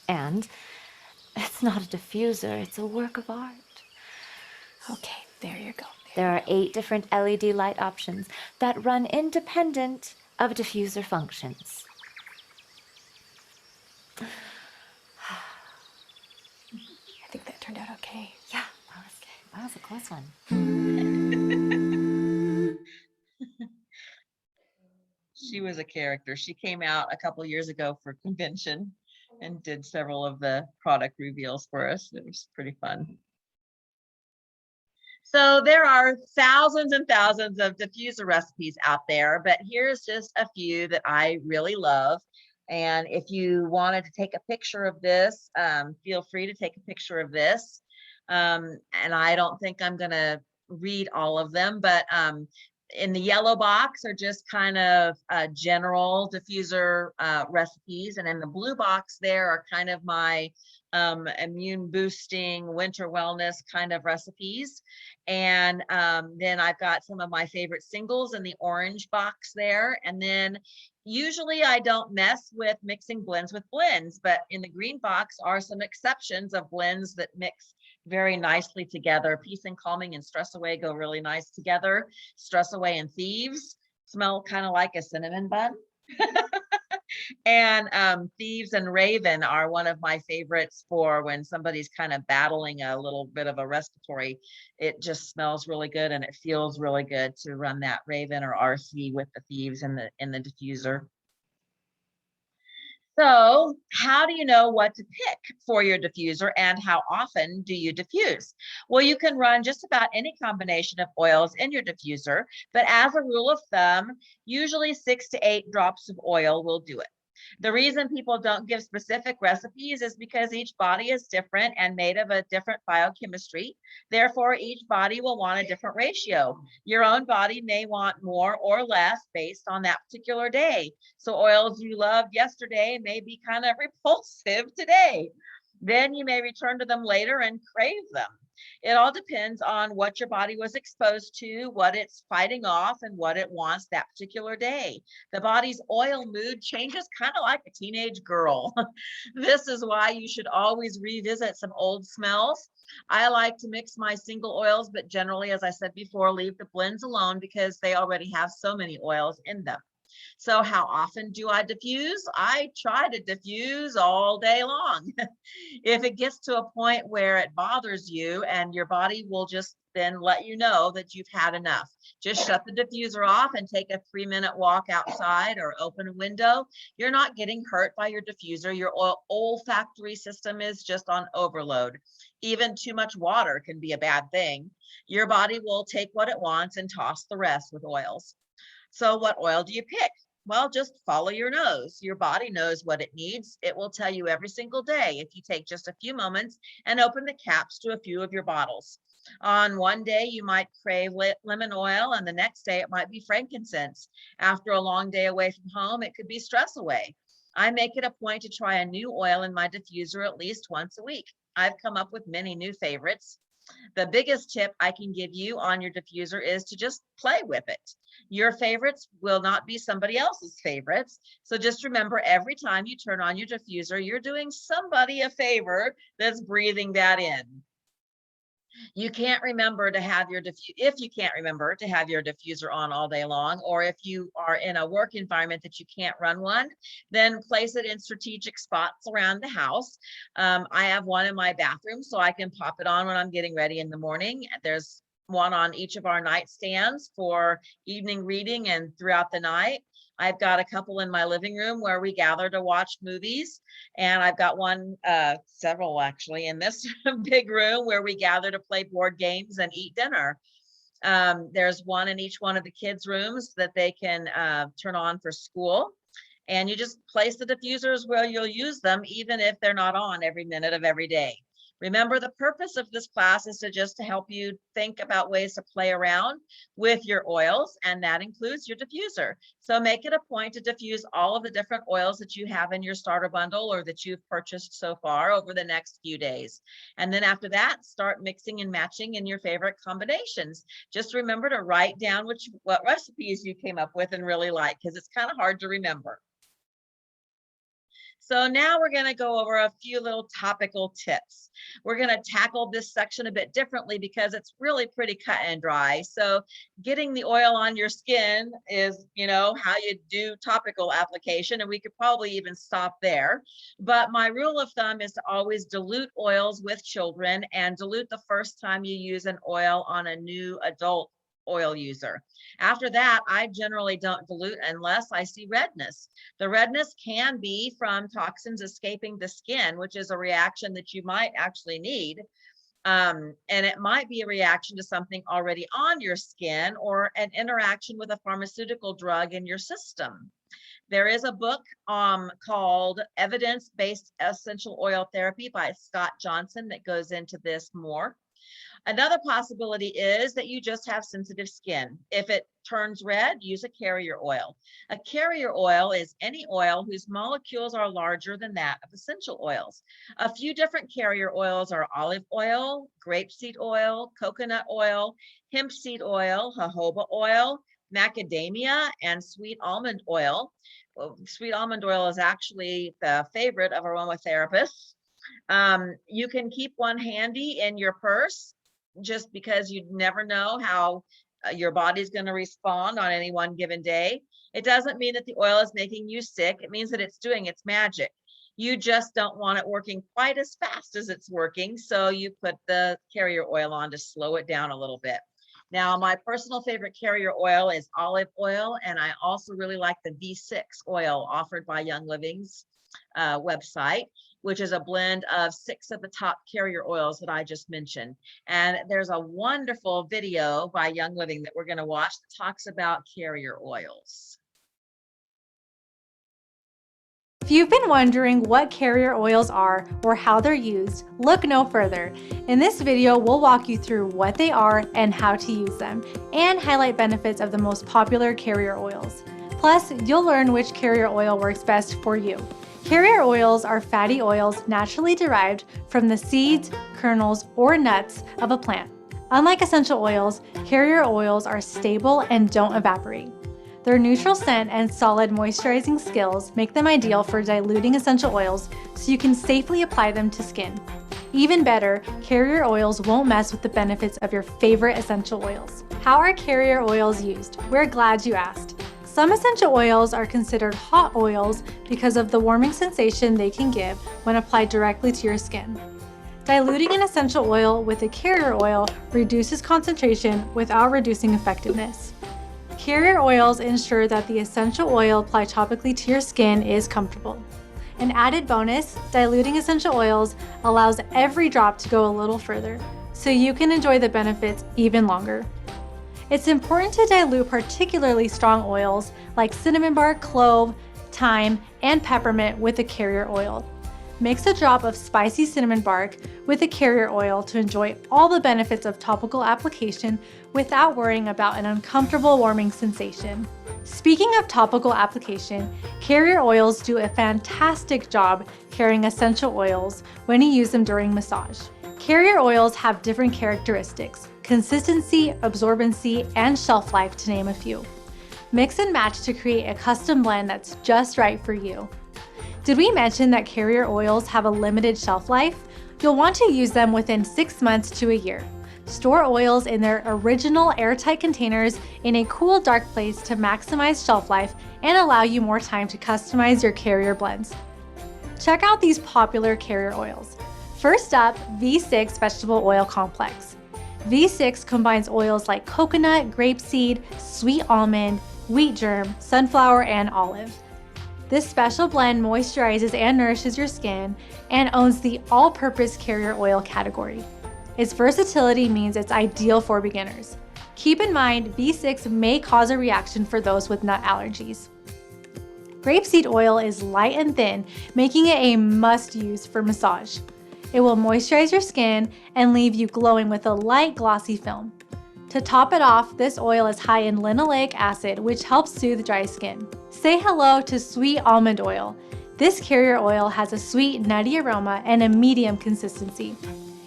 And it's not a diffuser, it's a work of art. Okay, there you go. There are 8 different LED light options that run independent of diffuser functions. I think that turned out okay. Yeah, that was a close one. She was a character. She came out a couple years ago for convention and did several of the product reveals for us. It was pretty fun. So there are thousands and thousands of diffuser recipes out there, but here's just a few that I really love. And if you wanted to take a picture of this, feel free to take a picture of this. And I don't think I'm going to read all of them, but in the yellow box are just kind of general diffuser recipes. And in the blue box there are kind of my immune boosting winter wellness kind of recipes. And then I've got some of my favorite singles in the orange box there. And then usually I don't mess with mixing blends with blends, but in the green box are some exceptions of blends that mix very nicely together. Peace and Calming and Stress Away go really nice together. Stress Away and Thieves smell kind of like a cinnamon bun. And Thieves and Raven are one of my favorites for when somebody's kind of battling a little bit of a respiratory. It just smells really good and it feels really good to run that Raven or RC with the Thieves in the diffuser. So how do you know what to pick for your diffuser and how often do you diffuse? Well, you can run just about any combination of oils in your diffuser, but as a rule of thumb, usually 6 to 8 drops of oil will do it. The reason people don't give specific recipes is because each body is different and made of a different biochemistry. Therefore, each body will want a different ratio. Your own body may want more or less based on that particular day. So oils you loved yesterday may be kind of repulsive today. Then you may return to them later and crave them. It all depends on what your body was exposed to, what it's fighting off, and what it wants that particular day. The body's oil mood changes kind of like a teenage girl. This is why you should always revisit some old smells. I like to mix my single oils, but generally, as I said before, leave the blends alone because they already have so many oils in them. So how often do I diffuse? I try to diffuse all day long. If it gets to a point where it bothers you and your body will just then let you know that you've had enough, just shut the diffuser off and take a 3-minute walk outside or open a window. You're not getting hurt by your diffuser. Your olfactory system is just on overload. Even too much water can be a bad thing. Your body will take what it wants and toss the rest with oils. So what oil do you pick? Well, just follow your nose. Your body knows what it needs. It will tell you every single day if you take just a few moments and open the caps to a few of your bottles. On one day, you might crave lemon oil, and the next day it might be frankincense. After a long day away from home, it could be Stress Away. I make it a point to try a new oil in my diffuser at least once a week. I've come up with many new favorites. The biggest tip I can give you on your diffuser is to just play with it. Your favorites will not be somebody else's favorites. So just remember, every time you turn on your diffuser, you're doing somebody a favor that's breathing that in. You can't remember to have your if you can't remember to have your diffuser on all day long, or if you are in a work environment that you can't run one, then place it in strategic spots around the house. I have one in my bathroom, so I can pop it on when I'm getting ready in the morning. There's one on each of our nightstands for evening reading and throughout the night. I've got a couple in my living room where we gather to watch movies. And I've got one, several actually, in this big room where we gather to play board games and eat dinner. There's one in each one of the kids' rooms that they can turn on for school. And you just place the diffusers where you'll use them, even if they're not on every minute of every day. Remember, the purpose of this class is to help you think about ways to play around with your oils, and that includes your diffuser. So make it a point to diffuse all of the different oils that you have in your starter bundle or that you've purchased so far over the next few days. And then after that, start mixing and matching in your favorite combinations. Just remember to write down what recipes you came up with and really like, because it's kind of hard to remember. So now we're going to go over a few little topical tips. We're going to tackle this section a bit differently because it's really pretty cut and dry. So getting the oil on your skin is, how you do topical application, and we could probably even stop there. But my rule of thumb is to always dilute oils with children and dilute the first time you use an oil on a new adult oil user. After that, I generally don't dilute unless I see redness. The redness can be from toxins escaping the skin, which is a reaction that you might actually need. And it might be a reaction to something already on your skin or an interaction with a pharmaceutical drug in your system. There is a book called Evidence-Based Essential Oil Therapy by Scott Johnson that goes into this more. Another possibility is that you just have sensitive skin. If it turns red, use a carrier oil. A carrier oil is any oil whose molecules are larger than that of essential oils. A few different carrier oils are olive oil, grapeseed oil, coconut oil, hemp seed oil, jojoba oil, macadamia, and sweet almond oil. Sweet almond oil is actually the favorite of aromatherapists. You can keep one handy in your purse, just because you never know how your body's going to respond on any one given day. It doesn't mean that the oil is making you sick. It means that it's doing its magic. You just don't want it working quite as fast as it's working, so you put the carrier oil on to slow it down a little bit. Now, my personal favorite carrier oil is olive oil, and I also really like the V6 oil offered by Young Living's website, which is a blend of 6 of the top carrier oils that I just mentioned. And there's a wonderful video by Young Living that we're going to watch that talks about carrier oils. If you've been wondering what carrier oils are or how they're used, look no further. In this video, we'll walk you through what they are and how to use them, and highlight benefits of the most popular carrier oils. Plus, you'll learn which carrier oil works best for you. Carrier oils are fatty oils naturally derived from the seeds, kernels, or nuts of a plant. Unlike essential oils, carrier oils are stable and don't evaporate. Their neutral scent and solid moisturizing skills make them ideal for diluting essential oils so you can safely apply them to skin. Even better, carrier oils won't mess with the benefits of your favorite essential oils. How are carrier oils used? We're glad you asked. Some essential oils are considered hot oils because of the warming sensation they can give when applied directly to your skin. Diluting an essential oil with a carrier oil reduces concentration without reducing effectiveness. Carrier oils ensure that the essential oil applied topically to your skin is comfortable. An added bonus, diluting essential oils allows every drop to go a little further, so you can enjoy the benefits even longer. It's important to dilute particularly strong oils like cinnamon bark, clove, thyme, and peppermint with a carrier oil. Mix a drop of spicy cinnamon bark with the carrier oil to enjoy all the benefits of topical application without worrying about an uncomfortable warming sensation. Speaking of topical application, carrier oils do a fantastic job carrying essential oils when you use them during massage. Carrier oils have different characteristics: consistency, absorbency, and shelf life, to name a few. Mix and match to create a custom blend that's just right for you. Did we mention that carrier oils have a limited shelf life? You'll want to use them within 6 months to a year. Store oils in their original airtight containers in a cool, dark place to maximize shelf life and allow you more time to customize your carrier blends. Check out these popular carrier oils. First up, V6 Vegetable Oil Complex. V6 combines oils like coconut, grapeseed, sweet almond, wheat germ, sunflower, and olive. This special blend moisturizes and nourishes your skin and owns the all-purpose carrier oil category. Its versatility means it's ideal for beginners. Keep in mind, V6 may cause a reaction for those with nut allergies. Grapeseed oil is light and thin, making it a must-use for massage. It will moisturize your skin and leave you glowing with a light, glossy film. To top it off, this oil is high in linoleic acid, which helps soothe dry skin. Say hello to sweet almond oil. This carrier oil has a sweet, nutty aroma and a medium consistency.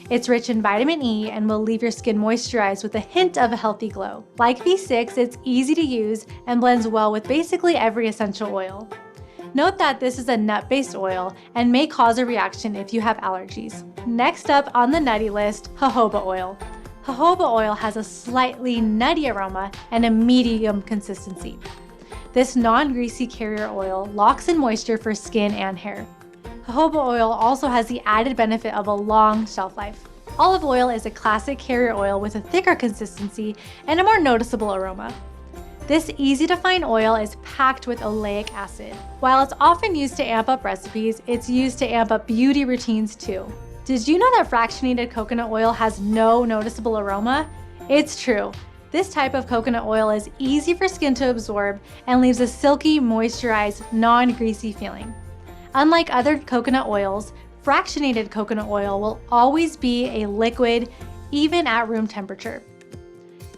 It's rich in vitamin E and will leave your skin moisturized with a hint of a healthy glow. Like V6, it's easy to use and blends well with basically every essential oil. Note that this is a nut-based oil and may cause a reaction if you have allergies. Next up on the nutty list, jojoba oil. Jojoba oil has a slightly nutty aroma and a medium consistency. This non-greasy carrier oil locks in moisture for skin and hair. Jojoba oil also has the added benefit of a long shelf life. Olive oil is a classic carrier oil with a thicker consistency and a more noticeable aroma. This easy-to-find oil is packed with oleic acid. While it's often used to amp up recipes, it's used to amp up beauty routines too. Did you know that fractionated coconut oil has no noticeable aroma? It's true. This type of coconut oil is easy for skin to absorb and leaves a silky, moisturized, non-greasy feeling. Unlike other coconut oils, fractionated coconut oil will always be a liquid, even at room temperature.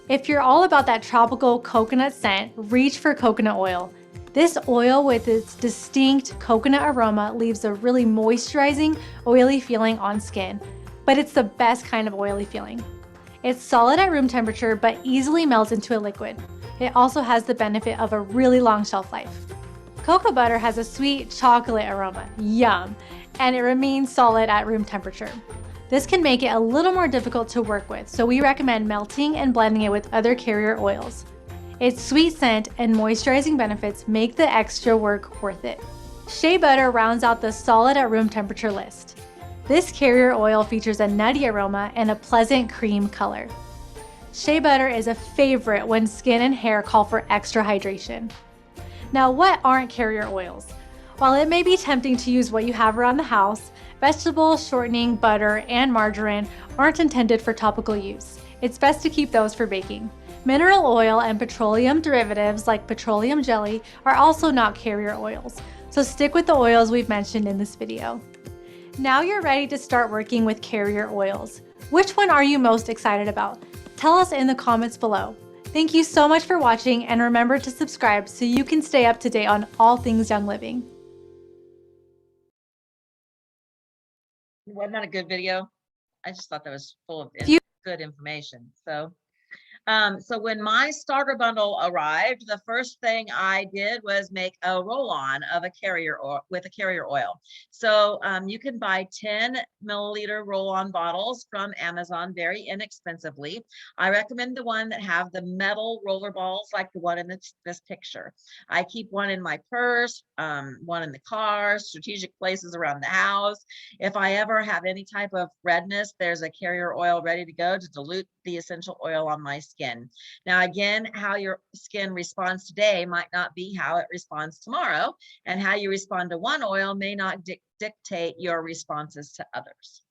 If you're all about that tropical coconut scent, reach for coconut oil. This oil with its distinct coconut aroma leaves a really moisturizing, oily feeling on skin, but it's the best kind of oily feeling. It's solid at room temperature but easily melts into a liquid. It also has the benefit of a really long shelf life. Cocoa butter has a sweet chocolate aroma, yum, and it remains solid at room temperature. This can make it a little more difficult to work with, so we recommend melting and blending it with other carrier oils. Its sweet scent and moisturizing benefits make the extra work worth it. Shea butter rounds out the solid at room temperature list. This carrier oil features a nutty aroma and a pleasant cream color. Shea butter is a favorite when skin and hair call for extra hydration. Now, what aren't carrier oils? While it may be tempting to use what you have around the house, vegetable, shortening, butter, and margarine aren't intended for topical use. It's best to keep those for baking. Mineral oil and petroleum derivatives like petroleum jelly are also not carrier oils, so stick with the oils we've mentioned in this video. Now you're ready to start working with carrier oils. Which one are you most excited about? Tell us in the comments below. Thank you so much for watching, and remember to subscribe so you can stay up to date on all things young living. Wasn't that a good video? I just thought that was full of good information. So when my starter bundle arrived, the first thing I did was make a roll-on of a carrier oil with a carrier oil. So you can buy 10 milliliter roll-on bottles from Amazon very inexpensively. I recommend the one that have the metal roller balls like the one in this picture. I keep one in my purse, one in the car, strategic places around the house. If I ever have any type of redness, there's a carrier oil ready to go to dilute the essential oil on my skin. Now, again, how your skin responds today might not be how it responds tomorrow, and how you respond to one oil may not dictate your responses to others.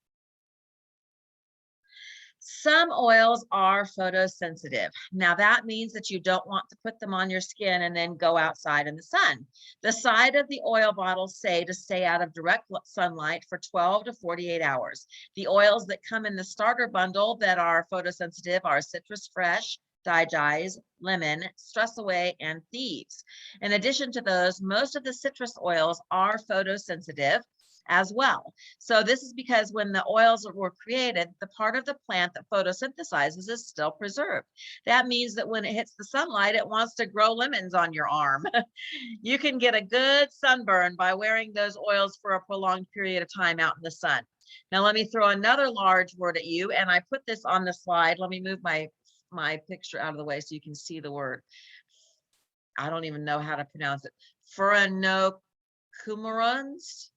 Some oils are photosensitive. Now that means that you don't want to put them on your skin and then go outside in the sun. The side of the oil bottles say to stay out of direct sunlight for 12 to 48 hours. The oils that come in the starter bundle that are photosensitive are Citrus Fresh, Digize, Lemon, Stress Away, and Thieves. In addition to those, most of the citrus oils are photosensitive as well. So this is because when the oils were created, the part of the plant that photosynthesizes is still preserved. That means that when it hits the sunlight, it wants to grow lemons on your arm. You can get a good sunburn by wearing those oils for a prolonged period of time out in the sun. Now let me throw another large word at you, and I put this on the slide. Let me move my picture out of the way so you can see the word. I don't even know how to pronounce it. Furanocoumarins.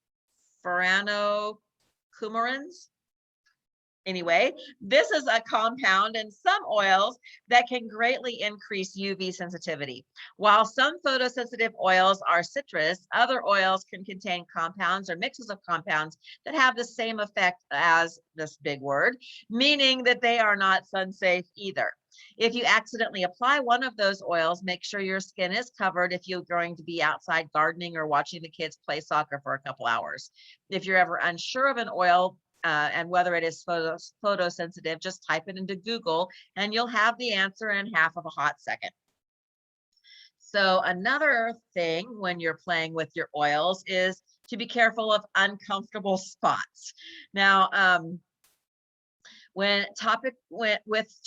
Anyway, this is a compound in some oils that can greatly increase UV sensitivity. While some photosensitive oils are citrus, other oils can contain compounds or mixes of compounds that have the same effect as this big word, meaning that they are not sun safe either. If you accidentally apply one of those oils, make sure your skin is covered if you're going to be outside gardening or watching the kids play soccer for a couple hours. If you're ever unsure of an oil and whether it is photosensitive, just type it into Google and you'll have the answer in half of a hot second. So another thing when you're playing with your oils is to be careful of uncomfortable spots. Now, with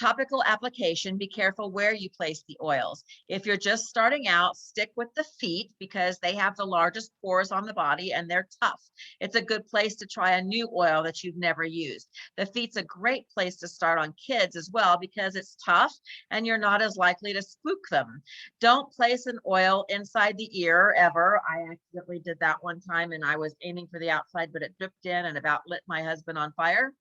topical application, be careful where you place the oils. If you're just starting out, stick with the feet because they have the largest pores on the body and they're tough. It's a good place to try a new oil that you've never used. The feet's a great place to start on kids as well because it's tough and you're not as likely to spook them. Don't place an oil inside the ear ever. I accidentally did that one time and I was aiming for the outside, but it dripped in and about lit my husband on fire.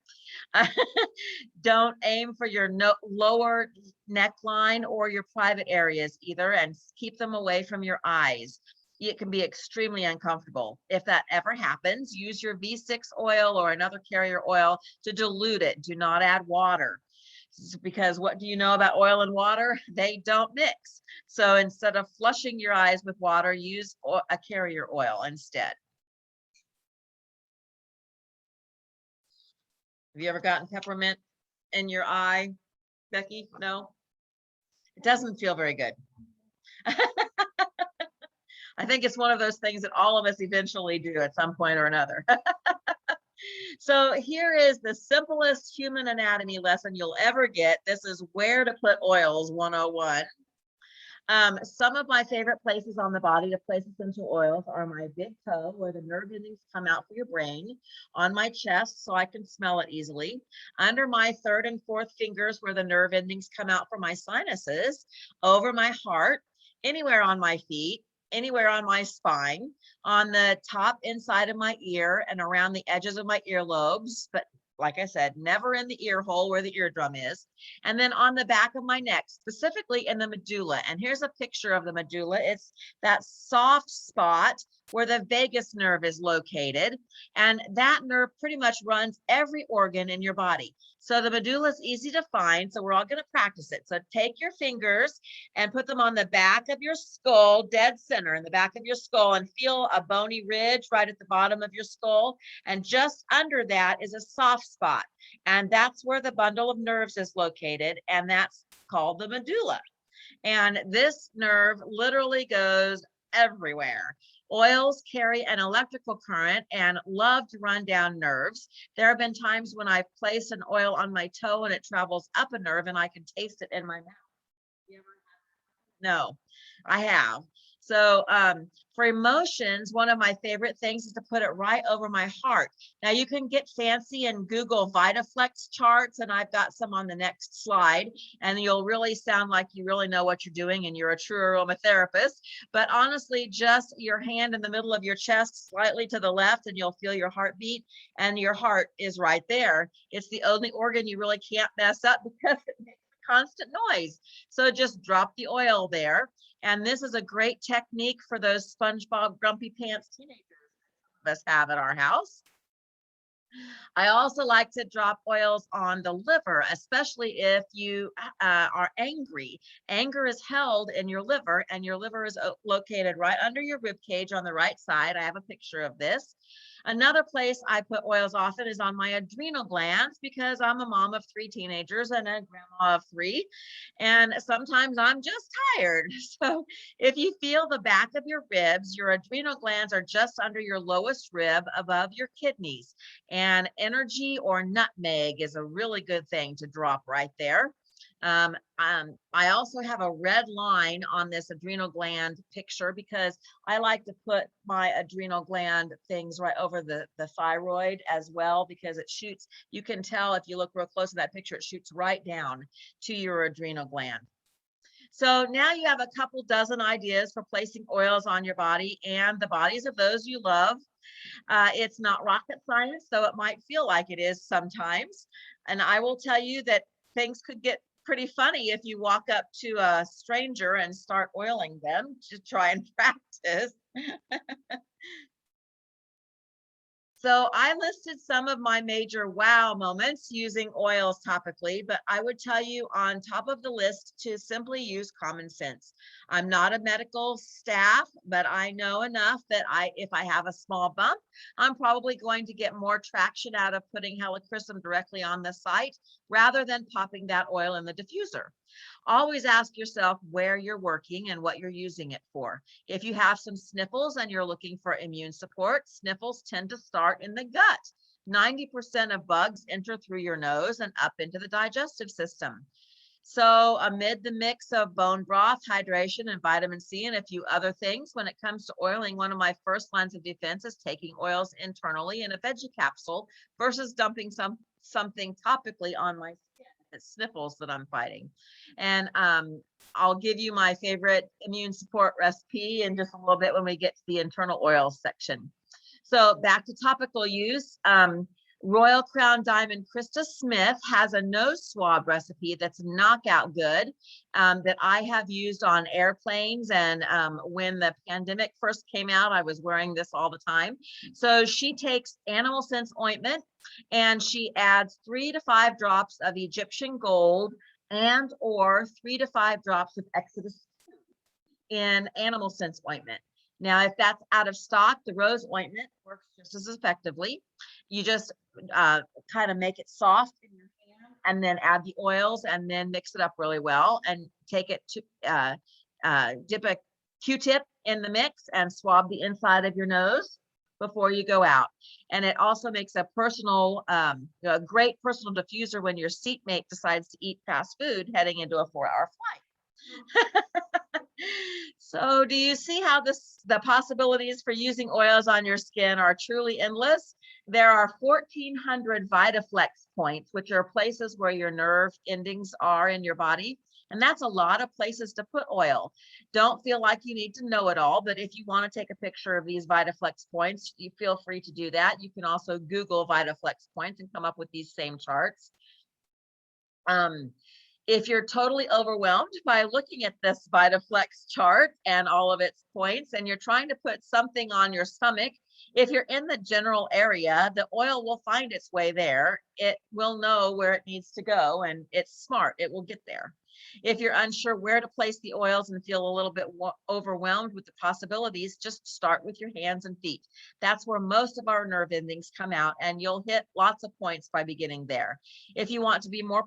Don't aim for your lower neckline or your private areas either, and keep them away from your eyes. It can be extremely uncomfortable. If that ever happens, use your V6 oil or another carrier oil to dilute it. Do not add water. Because what do you know about oil and water? They don't mix. So instead of flushing your eyes with water, use a carrier oil instead. Have you ever gotten peppermint in your eye, Becky? No? It doesn't feel very good. I think it's one of those things that all of us eventually do at some point or another. So here is the simplest human anatomy lesson you'll ever get. This is where to put oils 101. Some of my favorite places on the body to place essential oils are my big toe, where the nerve endings come out for your brain, on my chest so I can smell it easily, under my third and fourth fingers where the nerve endings come out for my sinuses, over my heart, anywhere on my feet, anywhere on my spine, on the top inside of my ear and around the edges of my earlobes, but like I said, never in the ear hole where the eardrum is. And then on the back of my neck, specifically in the medulla. And here's a picture of the medulla. It's that soft spot where the vagus nerve is located. And that nerve pretty much runs every organ in your body. So the medulla is easy to find. So we're all going to practice it. So take your fingers and put them on the back of your skull, dead center in the back of your skull, and feel a bony ridge right at the bottom of your skull. And just under that is a soft spot. And that's where the bundle of nerves is located. And that's called the medulla. And this nerve literally goes everywhere. Oils carry an electrical current and love to run down nerves. There have been times when I've placed an oil on my toe and it travels up a nerve and I can taste it in my mouth. No, I have. So for emotions, one of my favorite things is to put it right over my heart. Now you can get fancy and Google VitaFlex charts, and I've got some on the next slide, and you'll really sound like you really know what you're doing and you're a true aromatherapist. But honestly, just your hand in the middle of your chest, slightly to the left, and you'll feel your heartbeat, and your heart is right there. It's the only organ you really can't mess up because it makes a constant noise. So just drop the oil there. And this is a great technique for those SpongeBob grumpy pants teenagers of us have at our house. I also like to drop oils on the liver, especially if you are angry. Anger is held in your liver, and your liver is located right under your rib cage on the right side. I have a picture of this. Another place I put oils often is on my adrenal glands, because I'm a mom of 3 teenagers and a grandma of 3, and sometimes I'm just tired. So if you feel the back of your ribs, your adrenal glands are just under your lowest rib above your kidneys, and energy or nutmeg is a really good thing to drop right there. I also have a red line on this adrenal gland picture, because I like to put my adrenal gland things right over the thyroid as well, because it shoots, you can tell if you look real close at that picture, it shoots right down to your adrenal gland. So now you have a couple dozen ideas for placing oils on your body and the bodies of those you love. It's not rocket science, though it might feel like it is sometimes. And I will tell you that things could get pretty funny if you walk up to a stranger and start oiling them to try and practice. So I listed some of my major wow moments using oils topically, but I would tell you on top of the list to simply use common sense. I'm not a medical staff, but I know enough that if I have a small bump, I'm probably going to get more traction out of putting helichrysum directly on the site rather than popping that oil in the diffuser. Always ask yourself where you're working and what you're using it for. If you have some sniffles and you're looking for immune support, sniffles tend to start in the gut. 90% of bugs enter through your nose and up into the digestive system. So amid the mix of bone broth, hydration, and vitamin C, and a few other things, when it comes to oiling, one of my first lines of defense is taking oils internally in a veggie capsule versus dumping something topically on my skin. It's sniffles that I'm fighting. And I'll give you my favorite immune support recipe in just a little bit when we get to the internal oils section. So back to topical use. Royal Crown Diamond Krista Smith has a nose swab recipe that's knockout good that I have used on airplanes. And when the pandemic first came out, I was wearing this all the time. So she takes animal sense ointment and she adds 3 to 5 drops of Egyptian gold and or 3 to 5 drops of Exodus in animal sense ointment. Now, if that's out of stock, the rose ointment works just as effectively. You just kind of make it soft in your hand and then add the oils and then mix it up really well and take it to dip a Q-tip in the mix and swab the inside of your nose before you go out. And it also makes a personal, a great personal diffuser when your seatmate decides to eat fast food heading into a 4-hour flight. So do you see how the possibilities for using oils on your skin are truly endless? There are 1,400 VitaFlex points, which are places where your nerve endings are in your body. And that's a lot of places to put oil. Don't feel like you need to know it all, but if you want to take a picture of these VitaFlex points, you feel free to do that. You can also Google VitaFlex points and come up with these same charts. If you're totally overwhelmed by looking at this VitaFlex chart and all of its points, and you're trying to put something on your stomach, if you're in the general area, the oil will find its way there. It will know where it needs to go, and it's smart. It will get there. If you're unsure where to place the oils and feel a little bit overwhelmed with the possibilities, just start with your hands and feet. That's where most of our nerve endings come out, and you'll hit lots of points by beginning there. If you want to be more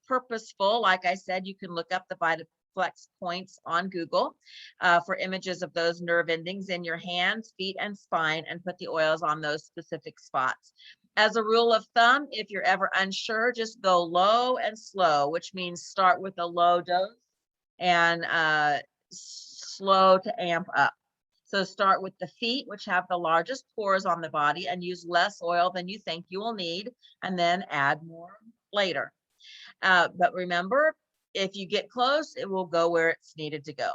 purposeful, like I said, you can look up the VitaFlex points on Google for images of those nerve endings in your hands, feet, and spine, and put the oils on those specific spots. As a rule of thumb, if you're ever unsure, just go low and slow, which means start with a low dose and slow to amp up. So start with the feet, which have the largest pores on the body, and use less oil than you think you will need, and then add more later. But remember, if you get close, it will go where it's needed to go.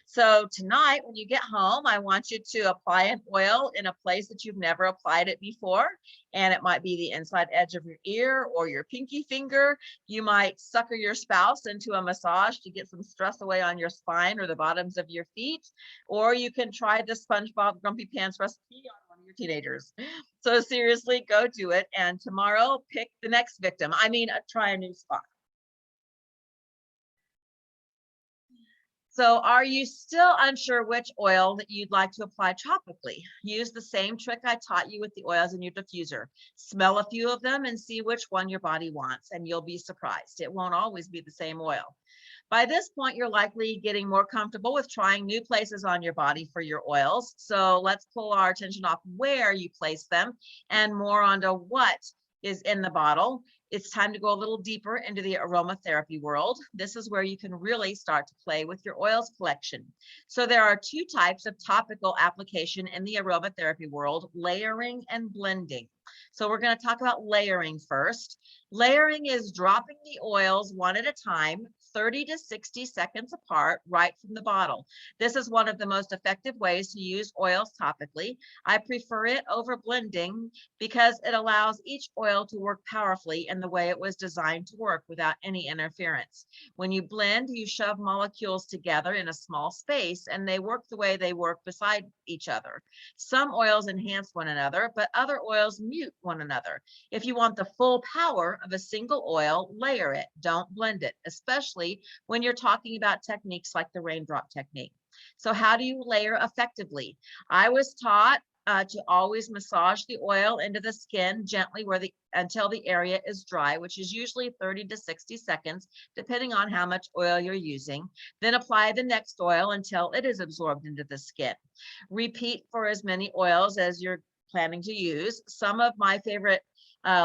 So tonight, when you get home, I want you to apply an oil in a place that you've never applied it before. And it might be the inside edge of your ear or your pinky finger. You might sucker your spouse into a massage to get some stress away on your spine or the bottoms of your feet. Or you can try the SpongeBob Grumpy Pants recipe on one your teenagers. So seriously, go do it. And tomorrow, pick the next victim. I mean, try a new spot. So are you still unsure which oil that you'd like to apply topically? Use the same trick I taught you with the oils in your diffuser. Smell a few of them and see which one your body wants, and you'll be surprised. It won't always be the same oil. By this point, you're likely getting more comfortable with trying new places on your body for your oils. So let's pull our attention off where you place them and more onto what is in the bottle. It's time to go a little deeper into the aromatherapy world. This is where you can really start to play with your oils collection. So there are two types of topical application in the aromatherapy world, layering and blending. So we're going to talk about layering first. Layering is dropping the oils one at a time, 30 to 60 seconds apart, right from the bottle. This is one of the most effective ways to use oils topically. I prefer it over blending because it allows each oil to work powerfully in the way it was designed to work without any interference. When you blend, you shove molecules together in a small space and they work the way they work beside each other. Some oils enhance one another, but other oils mute one another. If you want the full power of a single oil, layer it, don't blend it, especially when you're talking about techniques like the raindrop technique. So how do you layer effectively? I was taught to always massage the oil into the skin gently until the area is dry, which is usually 30 to 60 seconds, depending on how much oil you're using. Then apply the next oil until it is absorbed into the skin. Repeat for as many oils as you're planning to use. Some of my favorite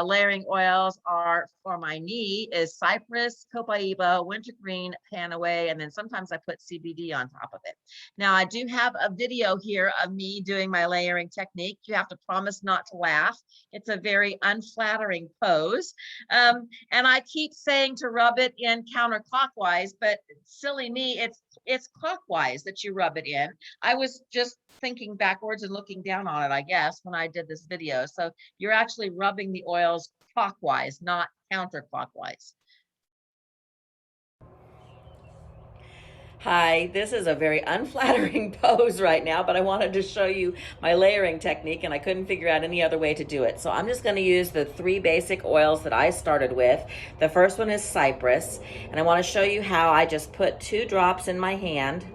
layering oils are for my knee is cypress, copaiba, wintergreen, panaway, and then sometimes I put CBD on top of it. Now I do have a video here of me doing my layering technique. You have to promise not to laugh. It's a very unflattering pose. And I keep saying to rub it in counterclockwise, but silly me, it's clockwise that you rub it in. I was just thinking backwards and looking down on it, I guess, when I did this video. So you're actually rubbing the oils clockwise, not counterclockwise. Hi, this is a very unflattering pose right now, but I wanted to show you my layering technique and I couldn't figure out any other way to do it. So I'm just going to use the three basic oils that I started with. The first one is cypress, and I want to show you how I just put 2 drops in my hand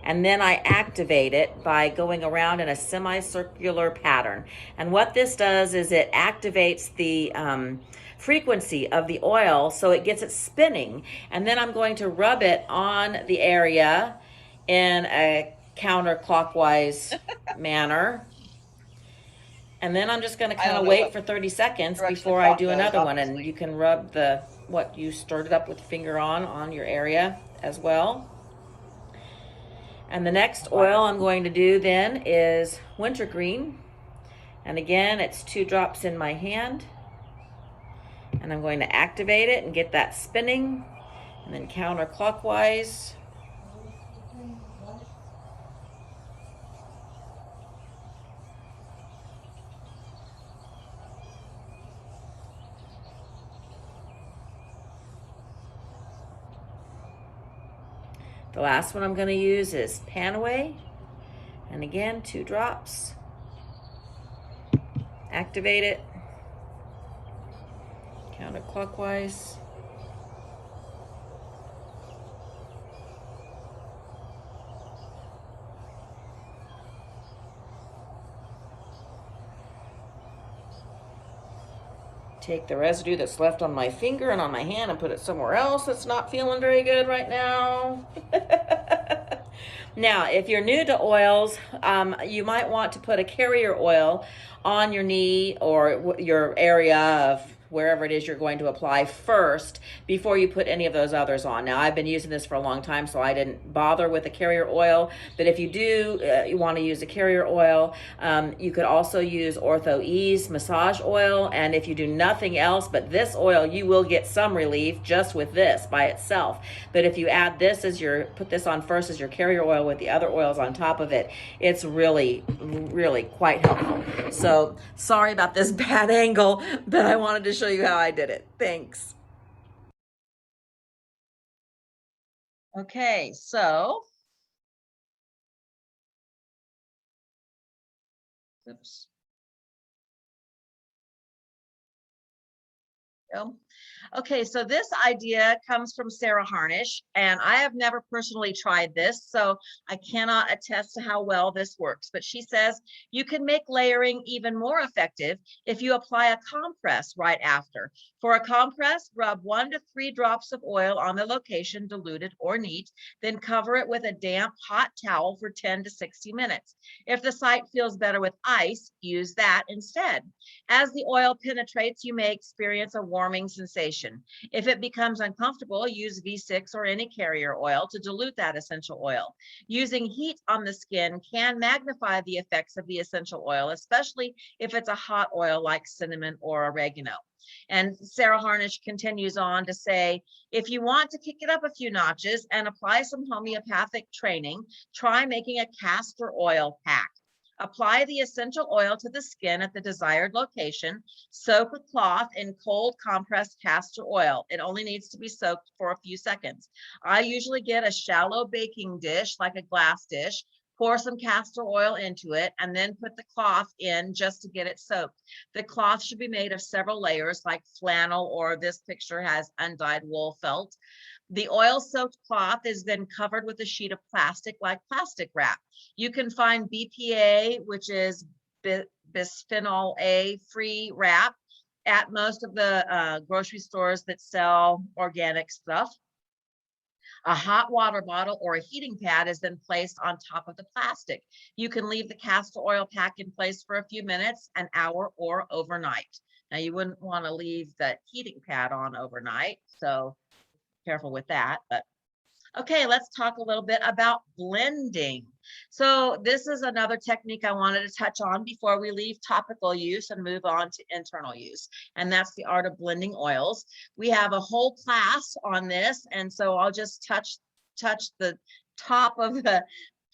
and then I activate it by going around in a semicircular pattern. And what this does is it activates the frequency of the oil so it gets it spinning. And then I'm going to rub it on the area in a counterclockwise manner. And then I'm just going to kind of wait for 30 seconds before I do another one. And you can rub what you stirred it up with your finger on your area as well. And the next oil I'm going to do then is wintergreen. And again, it's 2 drops in my hand. And I'm going to activate it and get that spinning. And then counterclockwise. The last one I'm going to use is panaway. And again, 2 drops. Activate it. Counterclockwise. Take the residue that's left on my finger and on my hand and put it somewhere else that's not feeling very good right now. Now, if you're new to oils, you might want to put a carrier oil on your knee or your area of wherever it is you're going to apply first before you put any of those others on. Now, I've been using this for a long time, so I didn't bother with a carrier oil, but if you do you want to use a carrier oil, you could also use Ortho Ease massage oil, and if you do nothing else but this oil, you will get some relief just with this by itself. But if you add this put this on first as your carrier oil with the other oils on top of it, it's really, really quite helpful. So sorry about this bad angle, but I wanted to show you how I did it. Thanks. Okay, so oops. go. Okay, so this idea comes from Sarah Harnish, and I have never personally tried this, so I cannot attest to how well this works. But she says you can make layering even more effective if you apply a compress right after. For a compress, rub 1 to 3 drops of oil on the location, diluted or neat, then cover it with a damp, hot towel for 10 to 60 minutes. If the site feels better with ice, use that instead. As the oil penetrates, you may experience a warming sensation. If it becomes uncomfortable, use V6 or any carrier oil to dilute that essential oil. Using heat on the skin can magnify the effects of the essential oil, especially if it's a hot oil like cinnamon or oregano. And Sarah Harnish continues on to say, if you want to kick it up a few notches and apply some homeopathic training, try making a castor oil pack. Apply the essential oil to the skin at the desired location. Soak a cloth in cold compressed castor oil. It only needs to be soaked for a few seconds. I usually get a shallow baking dish, like a glass dish, pour some castor oil into it, and then put the cloth in just to get it soaked. The cloth should be made of several layers, like flannel, or this picture has undyed wool felt. The oil-soaked cloth is then covered with a sheet of plastic, like plastic wrap. You can find BPA, which is bisphenol A-free wrap, at most of the grocery stores that sell organic stuff. A hot water bottle or a heating pad is then placed on top of the plastic. You can leave the castor oil pack in place for a few minutes, an hour, or overnight. Now, you wouldn't want to leave that heating pad on overnight, so careful with that. But okay, let's talk a little bit about blending. So this is another technique I wanted to touch on before we leave topical use and move on to internal use, and that's the art of blending oils. We have a whole class on this, and so I'll just touch the top of the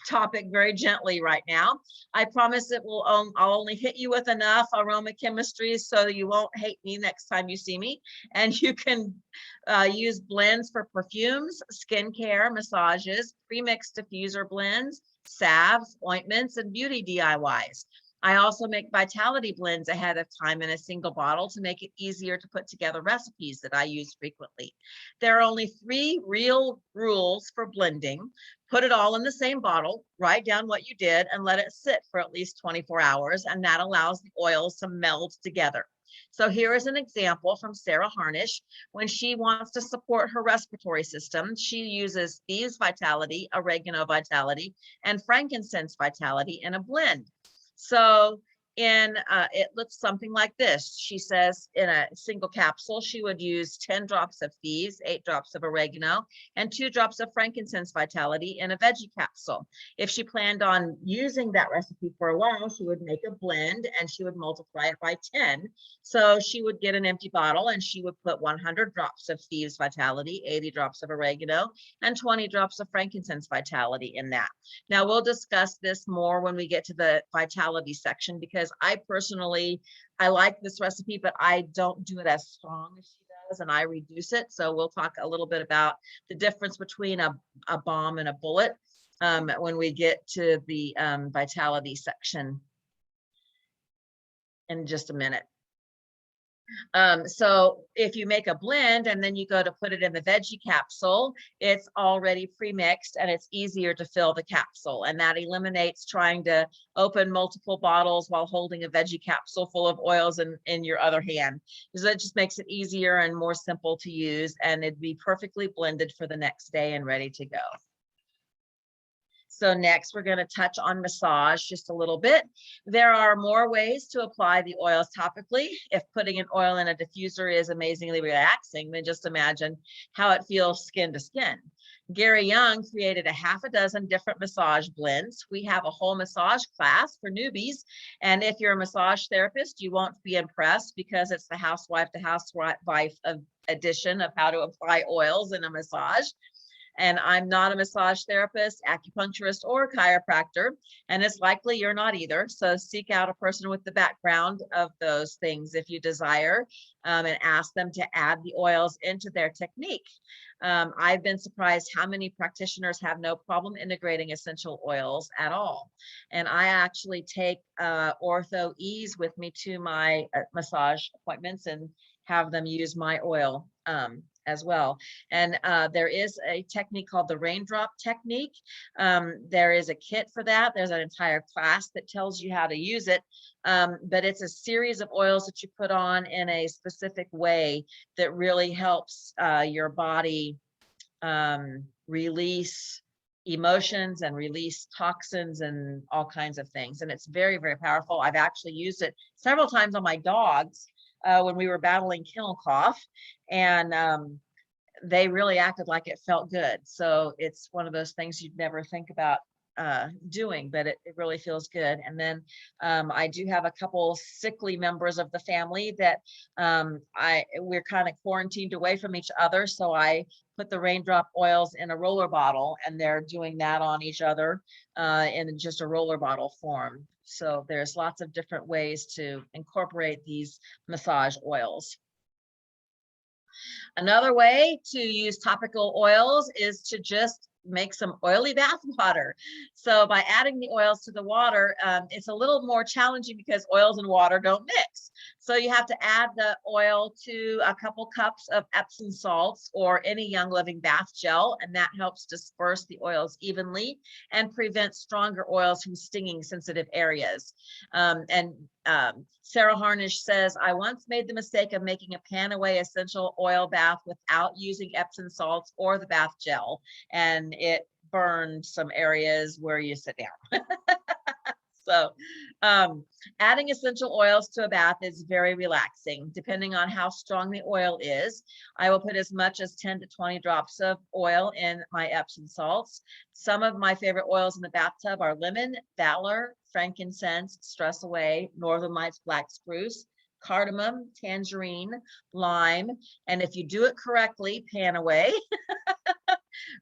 topic very gently right now. I promise I'll only hit you with enough aroma chemistry so you won't hate me next time you see me. And you can use blends for perfumes, skincare, massages, pre-mixed diffuser blends, salves, ointments, and beauty DIYs. I also make vitality blends ahead of time in a single bottle to make it easier to put together recipes that I use frequently. There are only 3 real rules for blending. Put it all in the same bottle, write down what you did, and let it sit for at least 24 hours, and that allows the oils to meld together. So here is an example from Sarah Harnish. When she wants to support her respiratory system, she uses thieves vitality, oregano vitality, and frankincense vitality in a blend. So it looks something like this. She says in a single capsule, she would use 10 drops of thieves, 8 drops of oregano, and 2 drops of frankincense vitality in a veggie capsule. If she planned on using that recipe for a while, she would make a blend and she would multiply it by 10. So she would get an empty bottle and she would put 100 drops of thieves vitality, 80 drops of oregano, and 20 drops of frankincense vitality in that. Now we'll discuss this more when we get to the vitality section, because I personally, I like this recipe, but I don't do it as strong as she does, and I reduce it. So we'll talk a little bit about the difference between a bomb and a bullet when we get to the vitality section in just a minute. So if you make a blend and then you go to put it in the veggie capsule, it's already pre-mixed and it's easier to fill the capsule. And that eliminates trying to open multiple bottles while holding a veggie capsule full of oils in your other hand. So it just makes it easier and more simple to use, and it'd be perfectly blended for the next day and ready to go. So next, we're going to touch on massage just a little bit. There are more ways to apply the oils topically. If putting an oil in a diffuser is amazingly relaxing, then just imagine how it feels skin to skin. Gary Young created a half a dozen different massage blends. We have a whole massage class for newbies. And if you're a massage therapist, you won't be impressed because it's the housewife to housewife edition of how to apply oils in a massage. And I'm not a massage therapist, acupuncturist, or chiropractor, and it's likely you're not either. So seek out a person with the background of those things if you desire, and ask them to add the oils into their technique. I've been surprised how many practitioners have no problem integrating essential oils at all. And I actually take Ortho Ease with me to my massage appointments and have them use my oil as well. And there is a technique called the raindrop technique. There is a kit for that. There's an entire class that tells you how to use it. But it's a series of oils that you put on in a specific way that really helps your body release emotions and release toxins and all kinds of things. And it's very, very powerful. I've actually used it several times on my dogs when we were battling kennel cough, and they really acted like it felt good. So it's one of those things you'd never think about doing, but it really feels good. And then I do have a couple sickly members of the family that we're kind of quarantined away from each other. So I put the raindrop oils in a roller bottle, and they're doing that on each other in just a roller bottle form. So there's lots of different ways to incorporate these massage oils. Another way to use topical oils is to just make some oily bath water. So by adding the oils to the water, it's a little more challenging because oils and water don't mix. So you have to add the oil to a couple cups of Epsom salts or any Young Living bath gel, and that helps disperse the oils evenly and prevent stronger oils from stinging sensitive areas. Sarah Harnish says, I once made the mistake of making a Panaway essential oil bath without using Epsom salts or the bath gel, and it burned some areas where you sit down. So adding essential oils to a bath is very relaxing, depending on how strong the oil is. I will put as much as 10 to 20 drops of oil in my Epsom salts. Some of my favorite oils in the bathtub are lemon, valor, frankincense, stress away, northern lights, black spruce, cardamom, tangerine, lime, and if you do it correctly, Panaway,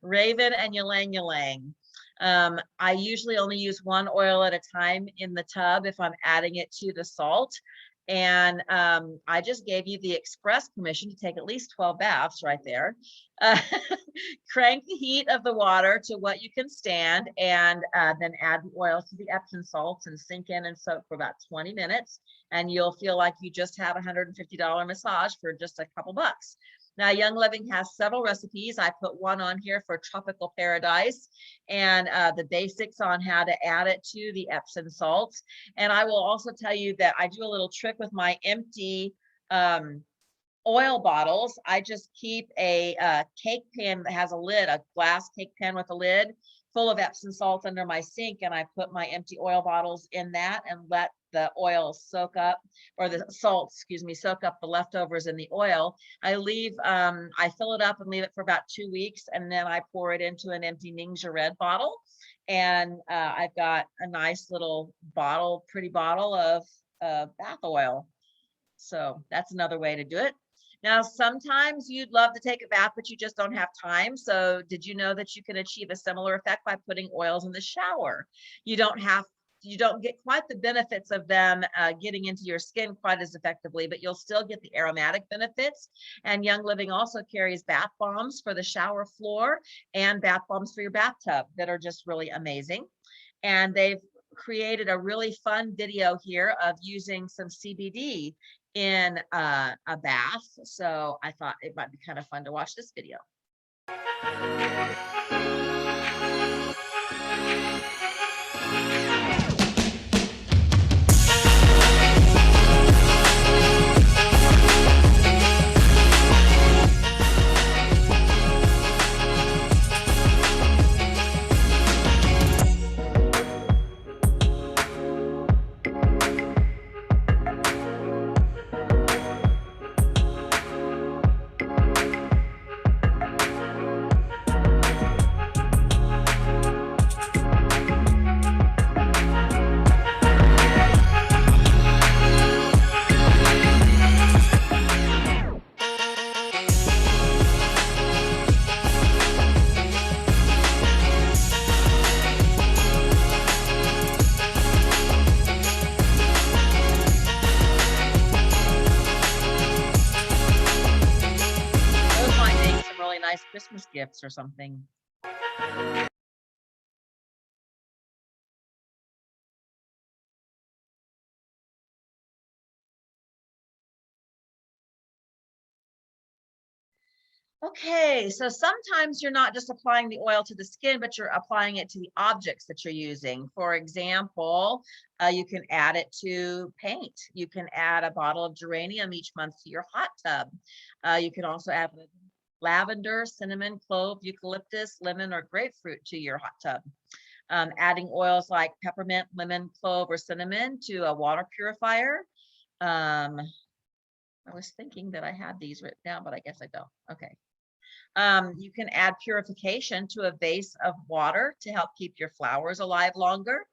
raven, and ylang ylang. I usually only use one oil at a time in the tub if I'm adding it to the salt. And I just gave you the express permission to take at least 12 baths right there. Crank the heat of the water to what you can stand, and then add the oil to the Epsom salts and sink in and soak for about 20 minutes. And you'll feel like you just had a $150 massage for just a couple bucks. Now, Young Living has several recipes. I put one on here for Tropical Paradise and the basics on how to add it to the Epsom salts. And I will also tell you that I do a little trick with my empty oil bottles. I just keep a cake pan that has a lid, a glass cake pan with a lid full of Epsom salts under my sink, and I put my empty oil bottles in that and let the oil soak up, or the salt, excuse me, soak up the leftovers in the oil. I fill it up and leave it for about 2 weeks, and then I pour it into an empty Ningxia Red bottle. And I've got a nice little bottle, pretty bottle of bath oil. So that's another way to do it. Now, sometimes you'd love to take a bath, but you just don't have time. So did you know that you can achieve a similar effect by putting oils in the shower? You don't get quite the benefits of them getting into your skin quite as effectively, but you'll still get the aromatic benefits. And Young Living also carries bath bombs for the shower floor and bath bombs for your bathtub that are just really amazing. And they've created a really fun video here of using some CBD in a bath. So I thought it might be kind of fun to watch this video. Nice Christmas gifts or something. Okay, so sometimes you're not just applying the oil to the skin, but you're applying it to the objects that you're using. For example, you can add it to paint. You can add a bottle of geranium each month to your hot tub. You can also add lavender, cinnamon, clove, eucalyptus, lemon, or grapefruit to your hot tub. Adding oils like peppermint, lemon, clove, or cinnamon to a water purifier. I was thinking that I had these written down, but I guess I don't. Okay. You can add purification to a vase of water to help keep your flowers alive longer.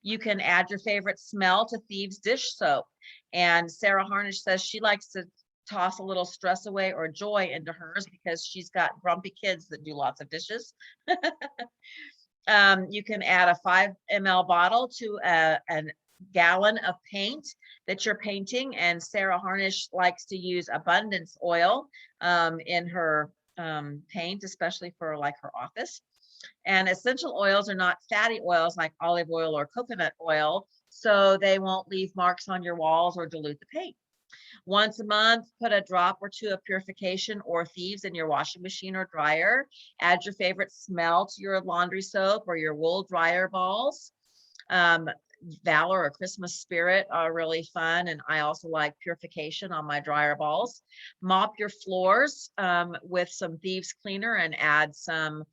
You can add your favorite smell to Thieves dish soap. And Sarah Harnish says she likes to toss a little stress away or joy into hers because she's got grumpy kids that do lots of dishes. You can add a 5 ml bottle to a gallon of paint that you're painting. And Sarah Harnish likes to use abundance oil in her paint, especially for like her office. And essential oils are not fatty oils like olive oil or coconut oil, so they won't leave marks on your walls or dilute the paint. Once a month, put a drop or two of purification or Thieves in your washing machine or dryer. Add your favorite smell to your laundry soap or your wool dryer balls. Valor or Christmas Spirit are really fun, and I also like purification on my dryer balls. Mop your floors with some Thieves cleaner and add some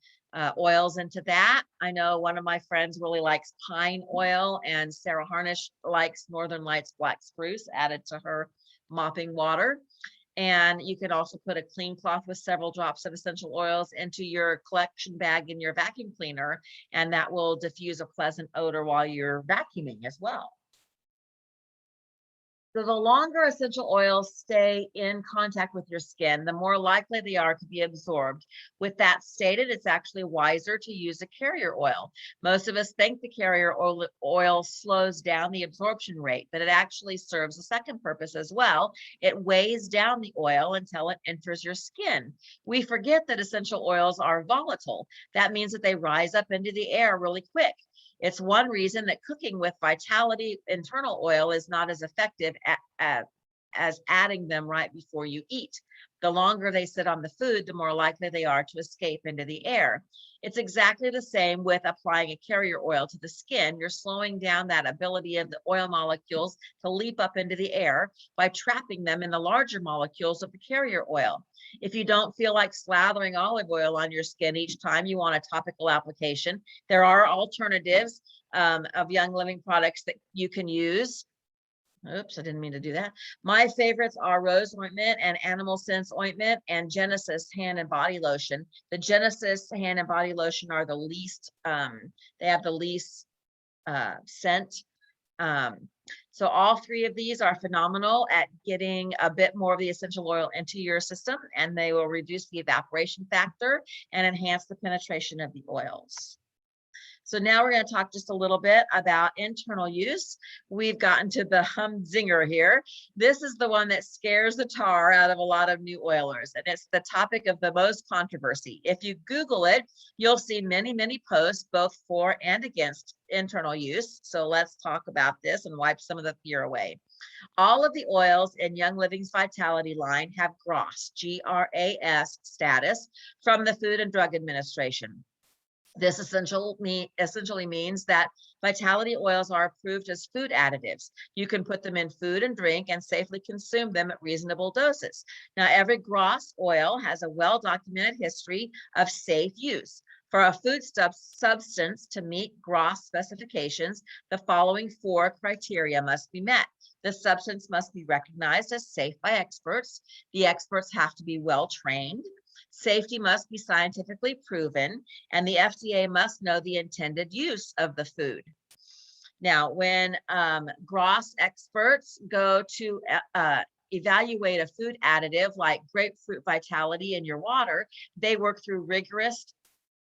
oils into that. I know one of my friends really likes pine oil, and Sarah Harnish likes Northern Lights black spruce added to her mopping water. And you can also put a clean cloth with several drops of essential oils into your collection bag in your vacuum cleaner, and that will diffuse a pleasant odor while you're vacuuming as well. So the longer essential oils stay in contact with your skin, the more likely they are to be absorbed. With that stated, it's actually wiser to use a carrier oil. Most of us think the carrier oil slows down the absorption rate, but it actually serves a second purpose as well. It weighs down the oil until it enters your skin. We forget that essential oils are volatile. That means that they rise up into the air really quick. It's one reason that cooking with Vitality internal oil is not as effective as adding them right before you eat. The longer they sit on the food, the more likely they are to escape into the air. It's exactly the same with applying a carrier oil to the skin. You're slowing down that ability of the oil molecules to leap up into the air by trapping them in the larger molecules of the carrier oil. If you don't feel like slathering olive oil on your skin each time you want a topical application, there are alternatives of Young Living products that you can use. Oops, I didn't mean to do that. My favorites are Rose Ointment and Animal Sense Ointment and Genesis Hand and Body Lotion. The Genesis Hand and Body Lotion are the least, they have the least scent. So all three of these are phenomenal at getting a bit more of the essential oil into your system, and they will reduce the evaporation factor and enhance the penetration of the oils. So now we're going to talk just a little bit about internal use. We've gotten to the humdinger here. This is the one that scares the tar out of a lot of new oilers, and it's the topic of the most controversy. If you Google it, you'll see many, many posts both for and against internal use. So let's talk about this and wipe some of the fear away. All of the oils in Young Living's Vitality line have GRAS, G-R-A-S status from the Food and Drug Administration. This essentially means that Vitality oils are approved as food additives. You can put them in food and drink and safely consume them at reasonable doses. Now, every GRAS oil has a well-documented history of safe use. For a food substance to meet GRAS specifications, the following 4 criteria must be met. The substance must be recognized as safe by experts. The experts have to be well trained. Safety must be scientifically proven, and the FDA must know the intended use of the food. Now, when GRAS experts go to evaluate a food additive like grapefruit Vitality in your water, they work through rigorous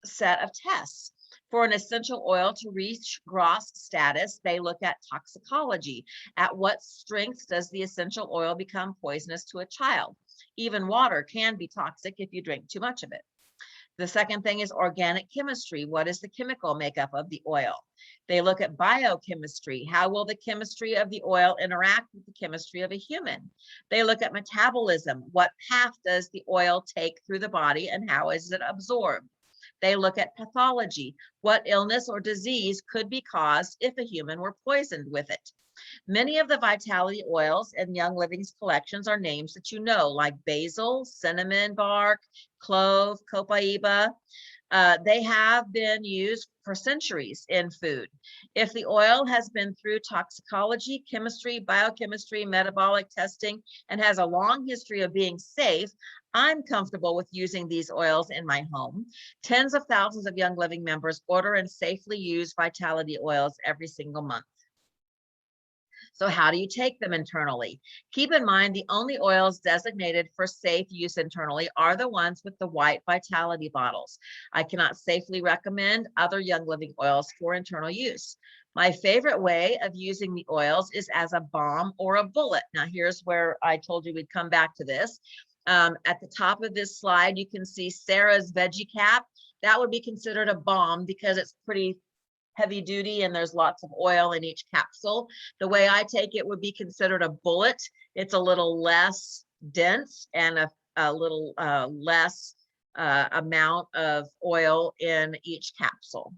set of tests. For an essential oil to reach GRAS status, they look at toxicology. At what strength does the essential oil become poisonous to a child? Even water can be toxic if you drink too much of it. The second thing is organic chemistry. What is the chemical makeup of the oil? They look at biochemistry. How will the chemistry of the oil interact with the chemistry of a human? They look at metabolism. What path does the oil take through the body and how is it absorbed? They look at pathology. What illness or disease could be caused if a human were poisoned with it? Many of the vitality oils in Young Living's collections are names that you know, like basil, cinnamon bark, clove, copaiba. They have been used for centuries in food. If the oil has been through toxicology, chemistry, biochemistry, metabolic testing, and has a long history of being safe, I'm comfortable with using these oils in my home. Tens of thousands of Young Living members order and safely use vitality oils every single month. So how do you take them internally? Keep in mind, the only oils designated for safe use internally are the ones with the white vitality bottles. I cannot safely recommend other Young Living oils for internal use. My favorite way of using the oils is as a balm or a bullet. Now here's where I told you we'd come back to this. At the top of this slide, you can see Sarah's veggie cap. That would be considered a balm because it's pretty heavy duty and there's lots of oil in each capsule. The way I take it would be considered a bullet. It's a little less dense and a little less amount of oil in each capsule.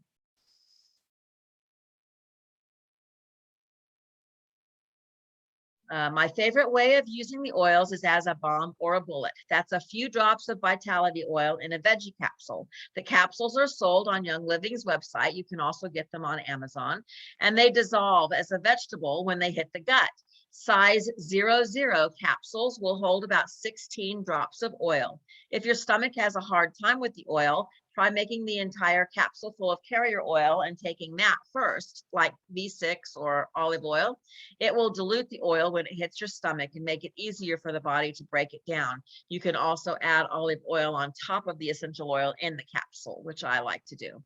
My favorite way of using the oils is as a balm or a bullet. That's a few drops of vitality oil in a veggie capsule. The capsules are sold on Young Living's website. You can also get them on Amazon, and they dissolve as a vegetable when they hit the gut. Size 00 capsules will hold about 16 drops of oil. If your stomach has a hard time with the oil, try making the entire capsule full of carrier oil and taking that first, like V6 or olive oil. It will dilute the oil when it hits your stomach and make it easier for the body to break it down. You can also add olive oil on top of the essential oil in the capsule, which I like to do.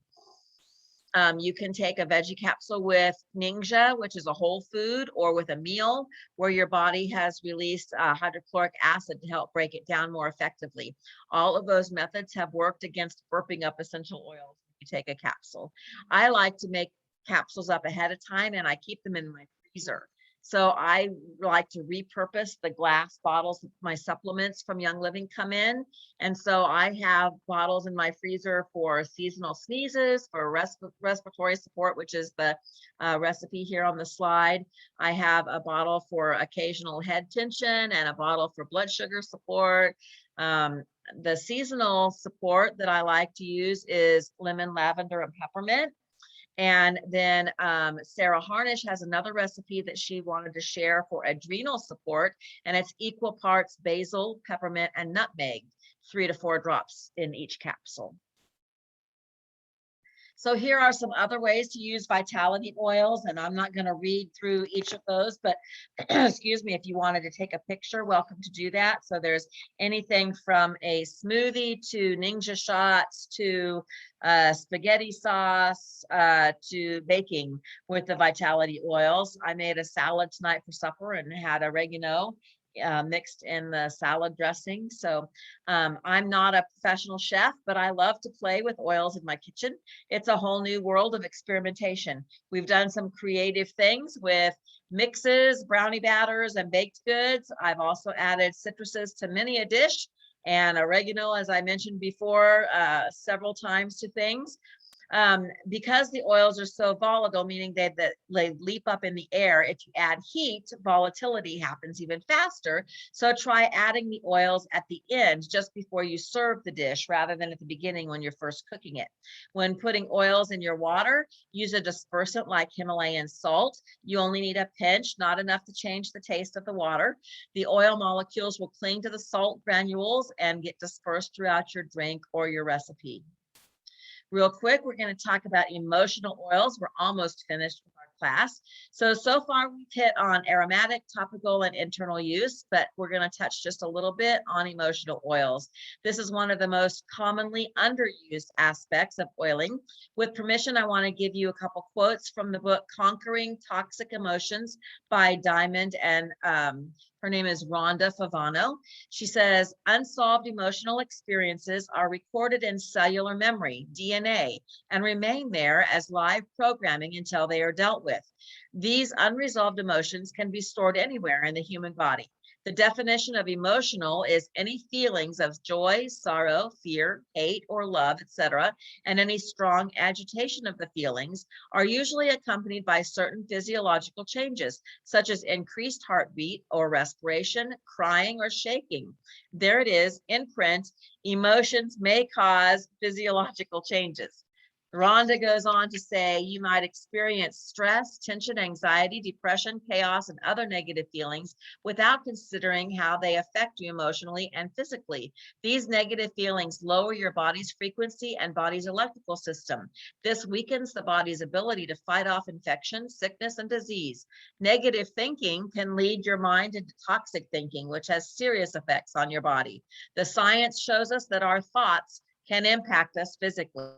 You can take a veggie capsule with Ninja, which is a whole food, or with a meal where your body has released hydrochloric acid to help break it down more effectively. All of those methods have worked against burping up essential oils when you take a capsule. I like to make capsules up ahead of time and I keep them in my freezer. So I like to repurpose the glass bottles that my supplements from Young Living come in. And so I have bottles in my freezer for seasonal sneezes, for respiratory support, which is the recipe here on the slide. I have a bottle for occasional head tension and a bottle for blood sugar support. The seasonal support that I like to use is lemon, lavender, and peppermint. And then Sarah Harnish has another recipe that she wanted to share for adrenal support, and it's equal parts basil, peppermint, and nutmeg, 3 to 4 drops in each capsule. So here are some other ways to use vitality oils, and I'm not going to read through each of those, but excuse me, if you wanted to take a picture, welcome to do that. So there's anything from a smoothie to Ninja shots to spaghetti sauce to baking with the vitality oils. I made a salad tonight for supper and had oregano mixed in the salad dressing. So I'm not a professional chef, but I love to play with oils in my kitchen. It's a whole new world of experimentation. We've done some creative things with mixes, brownie batters, and baked goods. I've also added citruses to many a dish, and oregano, as I mentioned before, several times to things. Because the oils are so volatile, meaning they leap up in the air, if you add heat, volatility happens even faster. So try adding the oils at the end, just before you serve the dish, rather than at the beginning when you're first cooking it. When putting oils in your water, use a dispersant like Himalayan salt. You only need a pinch, not enough to change the taste of the water. The oil molecules will cling to the salt granules and get dispersed throughout your drink or your recipe. Real quick, we're going to talk about emotional oils. We're almost finished with our class. So far we've hit on aromatic, topical, and internal use, but we're going to touch just a little bit on emotional oils. This is one of the most commonly underused aspects of oiling. With permission, I want to give you a couple quotes from the book Conquering Toxic Emotions by Diamond and Her name is Rhonda Favano. She says, unsolved emotional experiences are recorded in cellular memory, DNA, and remain there as live programming until they are dealt with. These unresolved emotions can be stored anywhere in the human body. The definition of emotional is any feelings of joy, sorrow, fear, hate, or love, etc., and any strong agitation of the feelings are usually accompanied by certain physiological changes, such as increased heartbeat or respiration, crying, or shaking. There it is in print. Emotions may cause physiological changes. Rhonda goes on to say, you might experience stress, tension, anxiety, depression, chaos, and other negative feelings without considering how they affect you emotionally and physically. These negative feelings lower your body's frequency and body's electrical system. This weakens the body's ability to fight off infection, sickness, and disease. Negative thinking can lead your mind into toxic thinking, which has serious effects on your body. The science shows us that our thoughts can impact us physically.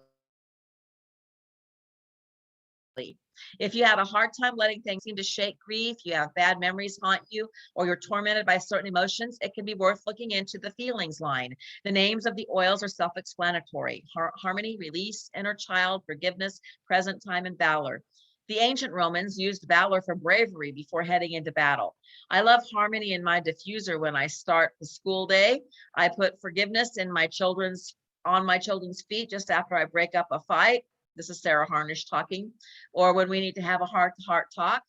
If you have a hard time letting things seem to shake, grief, you have bad memories haunt you, or you're tormented by certain emotions, it can be worth looking into the feelings line. The names of the oils are self-explanatory: harmony, release, inner child, forgiveness, present time, and valor. The ancient Romans used valor for bravery before heading into battle. I love harmony in my diffuser when I start the school day. I put forgiveness in on my children's feet just after I break up a fight. This is Sarah Harnish talking. Or when we need to have a heart-to-heart talk.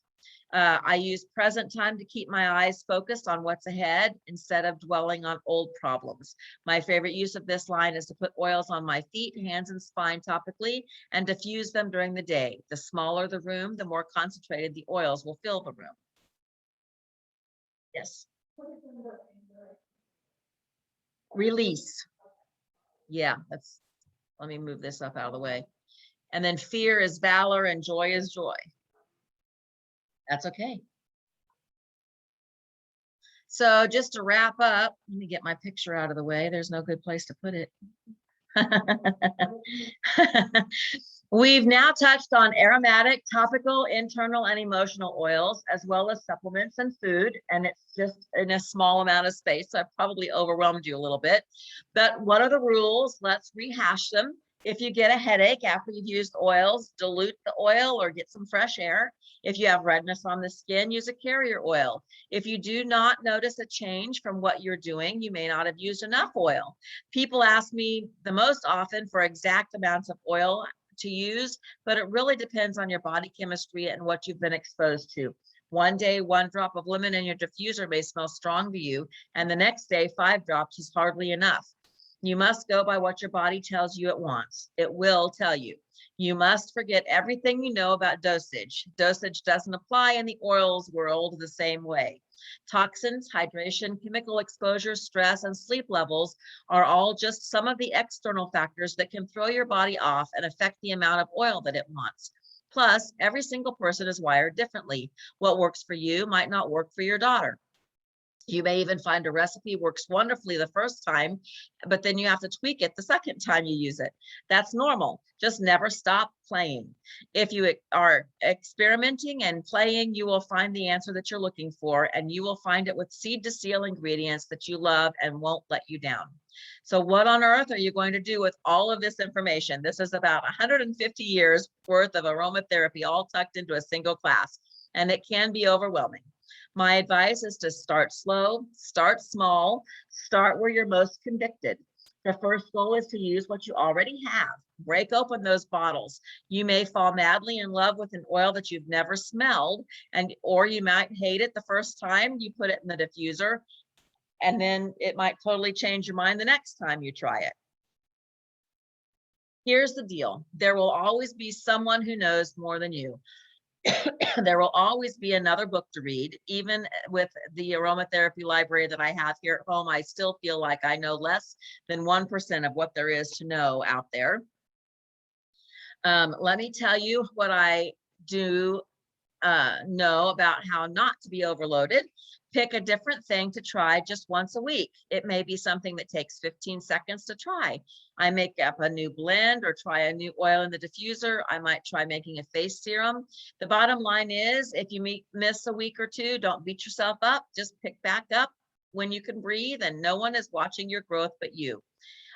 I use present time to keep my eyes focused on what's ahead instead of dwelling on old problems. My favorite use of this line is to put oils on my feet, hands, and spine topically and diffuse them during the day. The smaller the room, the more concentrated the oils will fill the room. Yes. Release. Yeah, let me move this up out of the way. And then fear is valor and joy is joy. That's okay. So just to wrap up, let me get my picture out of the way. There's no good place to put it. We've now touched on aromatic, topical, internal, and emotional oils, as well as supplements and food. And it's just in a small amount of space, so I've probably overwhelmed you a little bit. But what are the rules? Let's rehash them. If you get a headache after you've used oils, dilute the oil or get some fresh air. If you have redness on the skin, use a carrier oil. If you do not notice a change from what you're doing, you may not have used enough oil. People ask me the most often for exact amounts of oil to use, but it really depends on your body chemistry and what you've been exposed to. One day, 1 drop of lemon in your diffuser may smell strong to you, and the next day, 5 drops is hardly enough. You must go by what your body tells you it wants. It will tell you. You must forget everything you know about dosage. Dosage doesn't apply in the oils world the same way. Toxins, hydration, chemical exposure, stress, and sleep levels are all just some of the external factors that can throw your body off and affect the amount of oil that it wants. Plus, every single person is wired differently. What works for you might not work for your daughter. You may even find a recipe works wonderfully the first time, but then you have to tweak it the second time you use it. That's normal. Just never stop playing. If you are experimenting and playing, you will find the answer that you're looking for, and you will find it with seed to seal ingredients that you love and won't let you down. So what on earth are you going to do with all of this information? This is about 150 years worth of aromatherapy all tucked into a single class, and it can be overwhelming. My advice is to start slow, start small, start where you're most convicted. The first goal is to use what you already have. Break open those bottles. You may fall madly in love with an oil that you've never smelled, or you might hate it the first time you put it in the diffuser, and then it might totally change your mind the next time you try it. Here's the deal. There will always be someone who knows more than you. There will always be another book to read. Even with the aromatherapy library that I have here at home, I still feel like I know less than 1% of what there is to know out there. Let me tell you what I do know about how not to be overloaded. Pick a different thing to try just once a week. It may be something that takes 15 seconds to try. I make up a new blend or try a new oil in the diffuser. I might try making a face serum. The bottom line is, if you miss a week or two, don't beat yourself up. Just pick back up when you can breathe, and no one is watching your growth but you.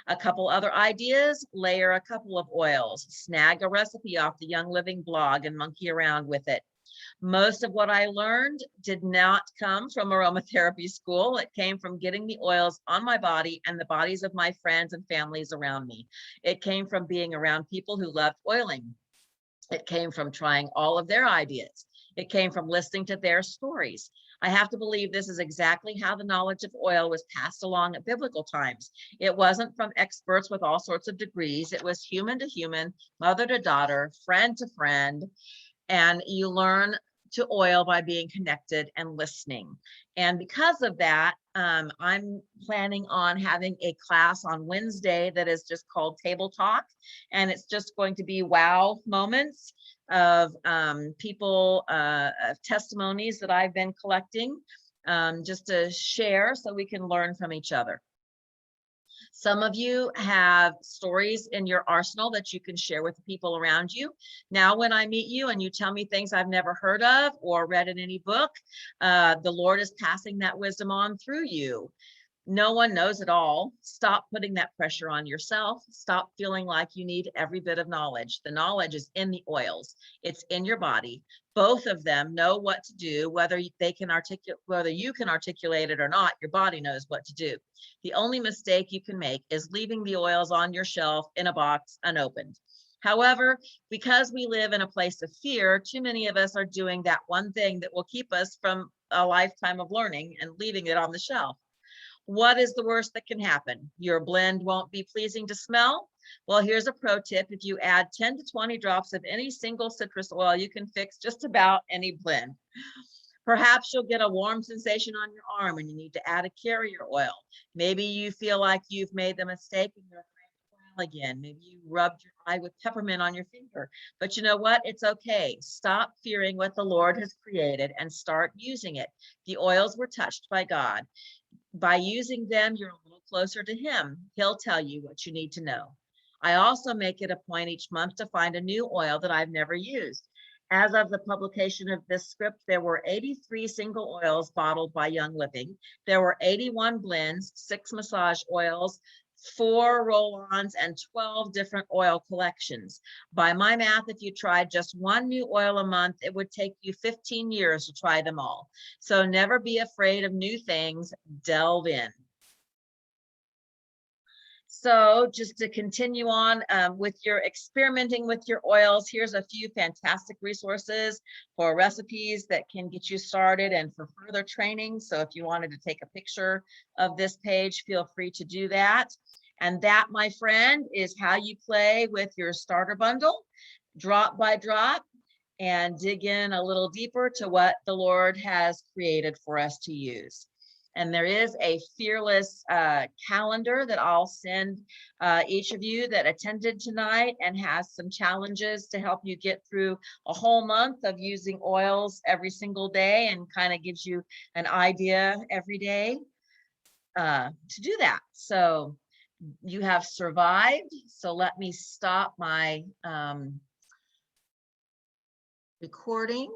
A couple other ideas: layer a couple of oils, snag a recipe off the Young Living blog and monkey around with it. Most of what I learned did not come from aromatherapy school. It came from getting the oils on my body and the bodies of my friends and families around me. It came from being around people who loved oiling. It came from trying all of their ideas. It came from listening to their stories. I have to believe this is exactly how the knowledge of oil was passed along at biblical times. It wasn't from experts with all sorts of degrees. It was human to human, mother to daughter, friend to friend. And you learn to oil by being connected and listening. And because of that, I'm planning on having a class on Wednesday that is just called Table Talk. And it's just going to be wow moments of people, testimonies that I've been collecting, just to share so we can learn from each other. Some of you have stories in your arsenal that you can share with the people around you. Now, when I meet you and you tell me things I've never heard of or read in any book, the Lord is passing that wisdom on through you. No one knows it all. Stop putting that pressure on yourself. Stop feeling like you need every bit of knowledge. The knowledge is in the oils. It's in your body. Both of them know what to do, whether you can articulate it or not. Your body knows what to do. The only mistake you can make is leaving the oils on your shelf in a box unopened. However, because we live in a place of fear, too many of us are doing that one thing that will keep us from a lifetime of learning and leaving it on the shelf. What is the worst that can happen? Your blend won't be pleasing to smell? Well, here's a pro tip. If you add 10 to 20 drops of any single citrus oil, you can fix just about any blend. Perhaps you'll get a warm sensation on your arm and you need to add a carrier oil. Maybe you feel like you've made the mistake and you're afraid to oil again. Maybe you rubbed your eye with peppermint on your finger. But you know what? It's okay. Stop fearing what the Lord has created and start using it. The oils were touched by God. By using them, you're a little closer to Him. He'll tell you what you need to know. I also make it a point each month to find a new oil that I've never used. As of the publication of this script, there were 83 single oils bottled by Young Living. There were 81 blends, 6 massage oils, 4 roll-ons, and 12 different oil collections. By my math, if you tried just one new oil a month, it would take you 15 years to try them all. So never be afraid of new things. Delve in. So just to continue on with your experimenting with your oils, here's a few fantastic resources for recipes that can get you started and for further training. So if you wanted to take a picture of this page, feel free to do that. And that, my friend, is how you play with your starter bundle, drop by drop, and dig in a little deeper to what the Lord has created for us to use. And there is a fearless calendar that I'll send each of you that attended tonight and has some challenges to help you get through a whole month of using oils every single day, and kind of gives you an idea every day to do that. So you have survived. So let me stop my recording.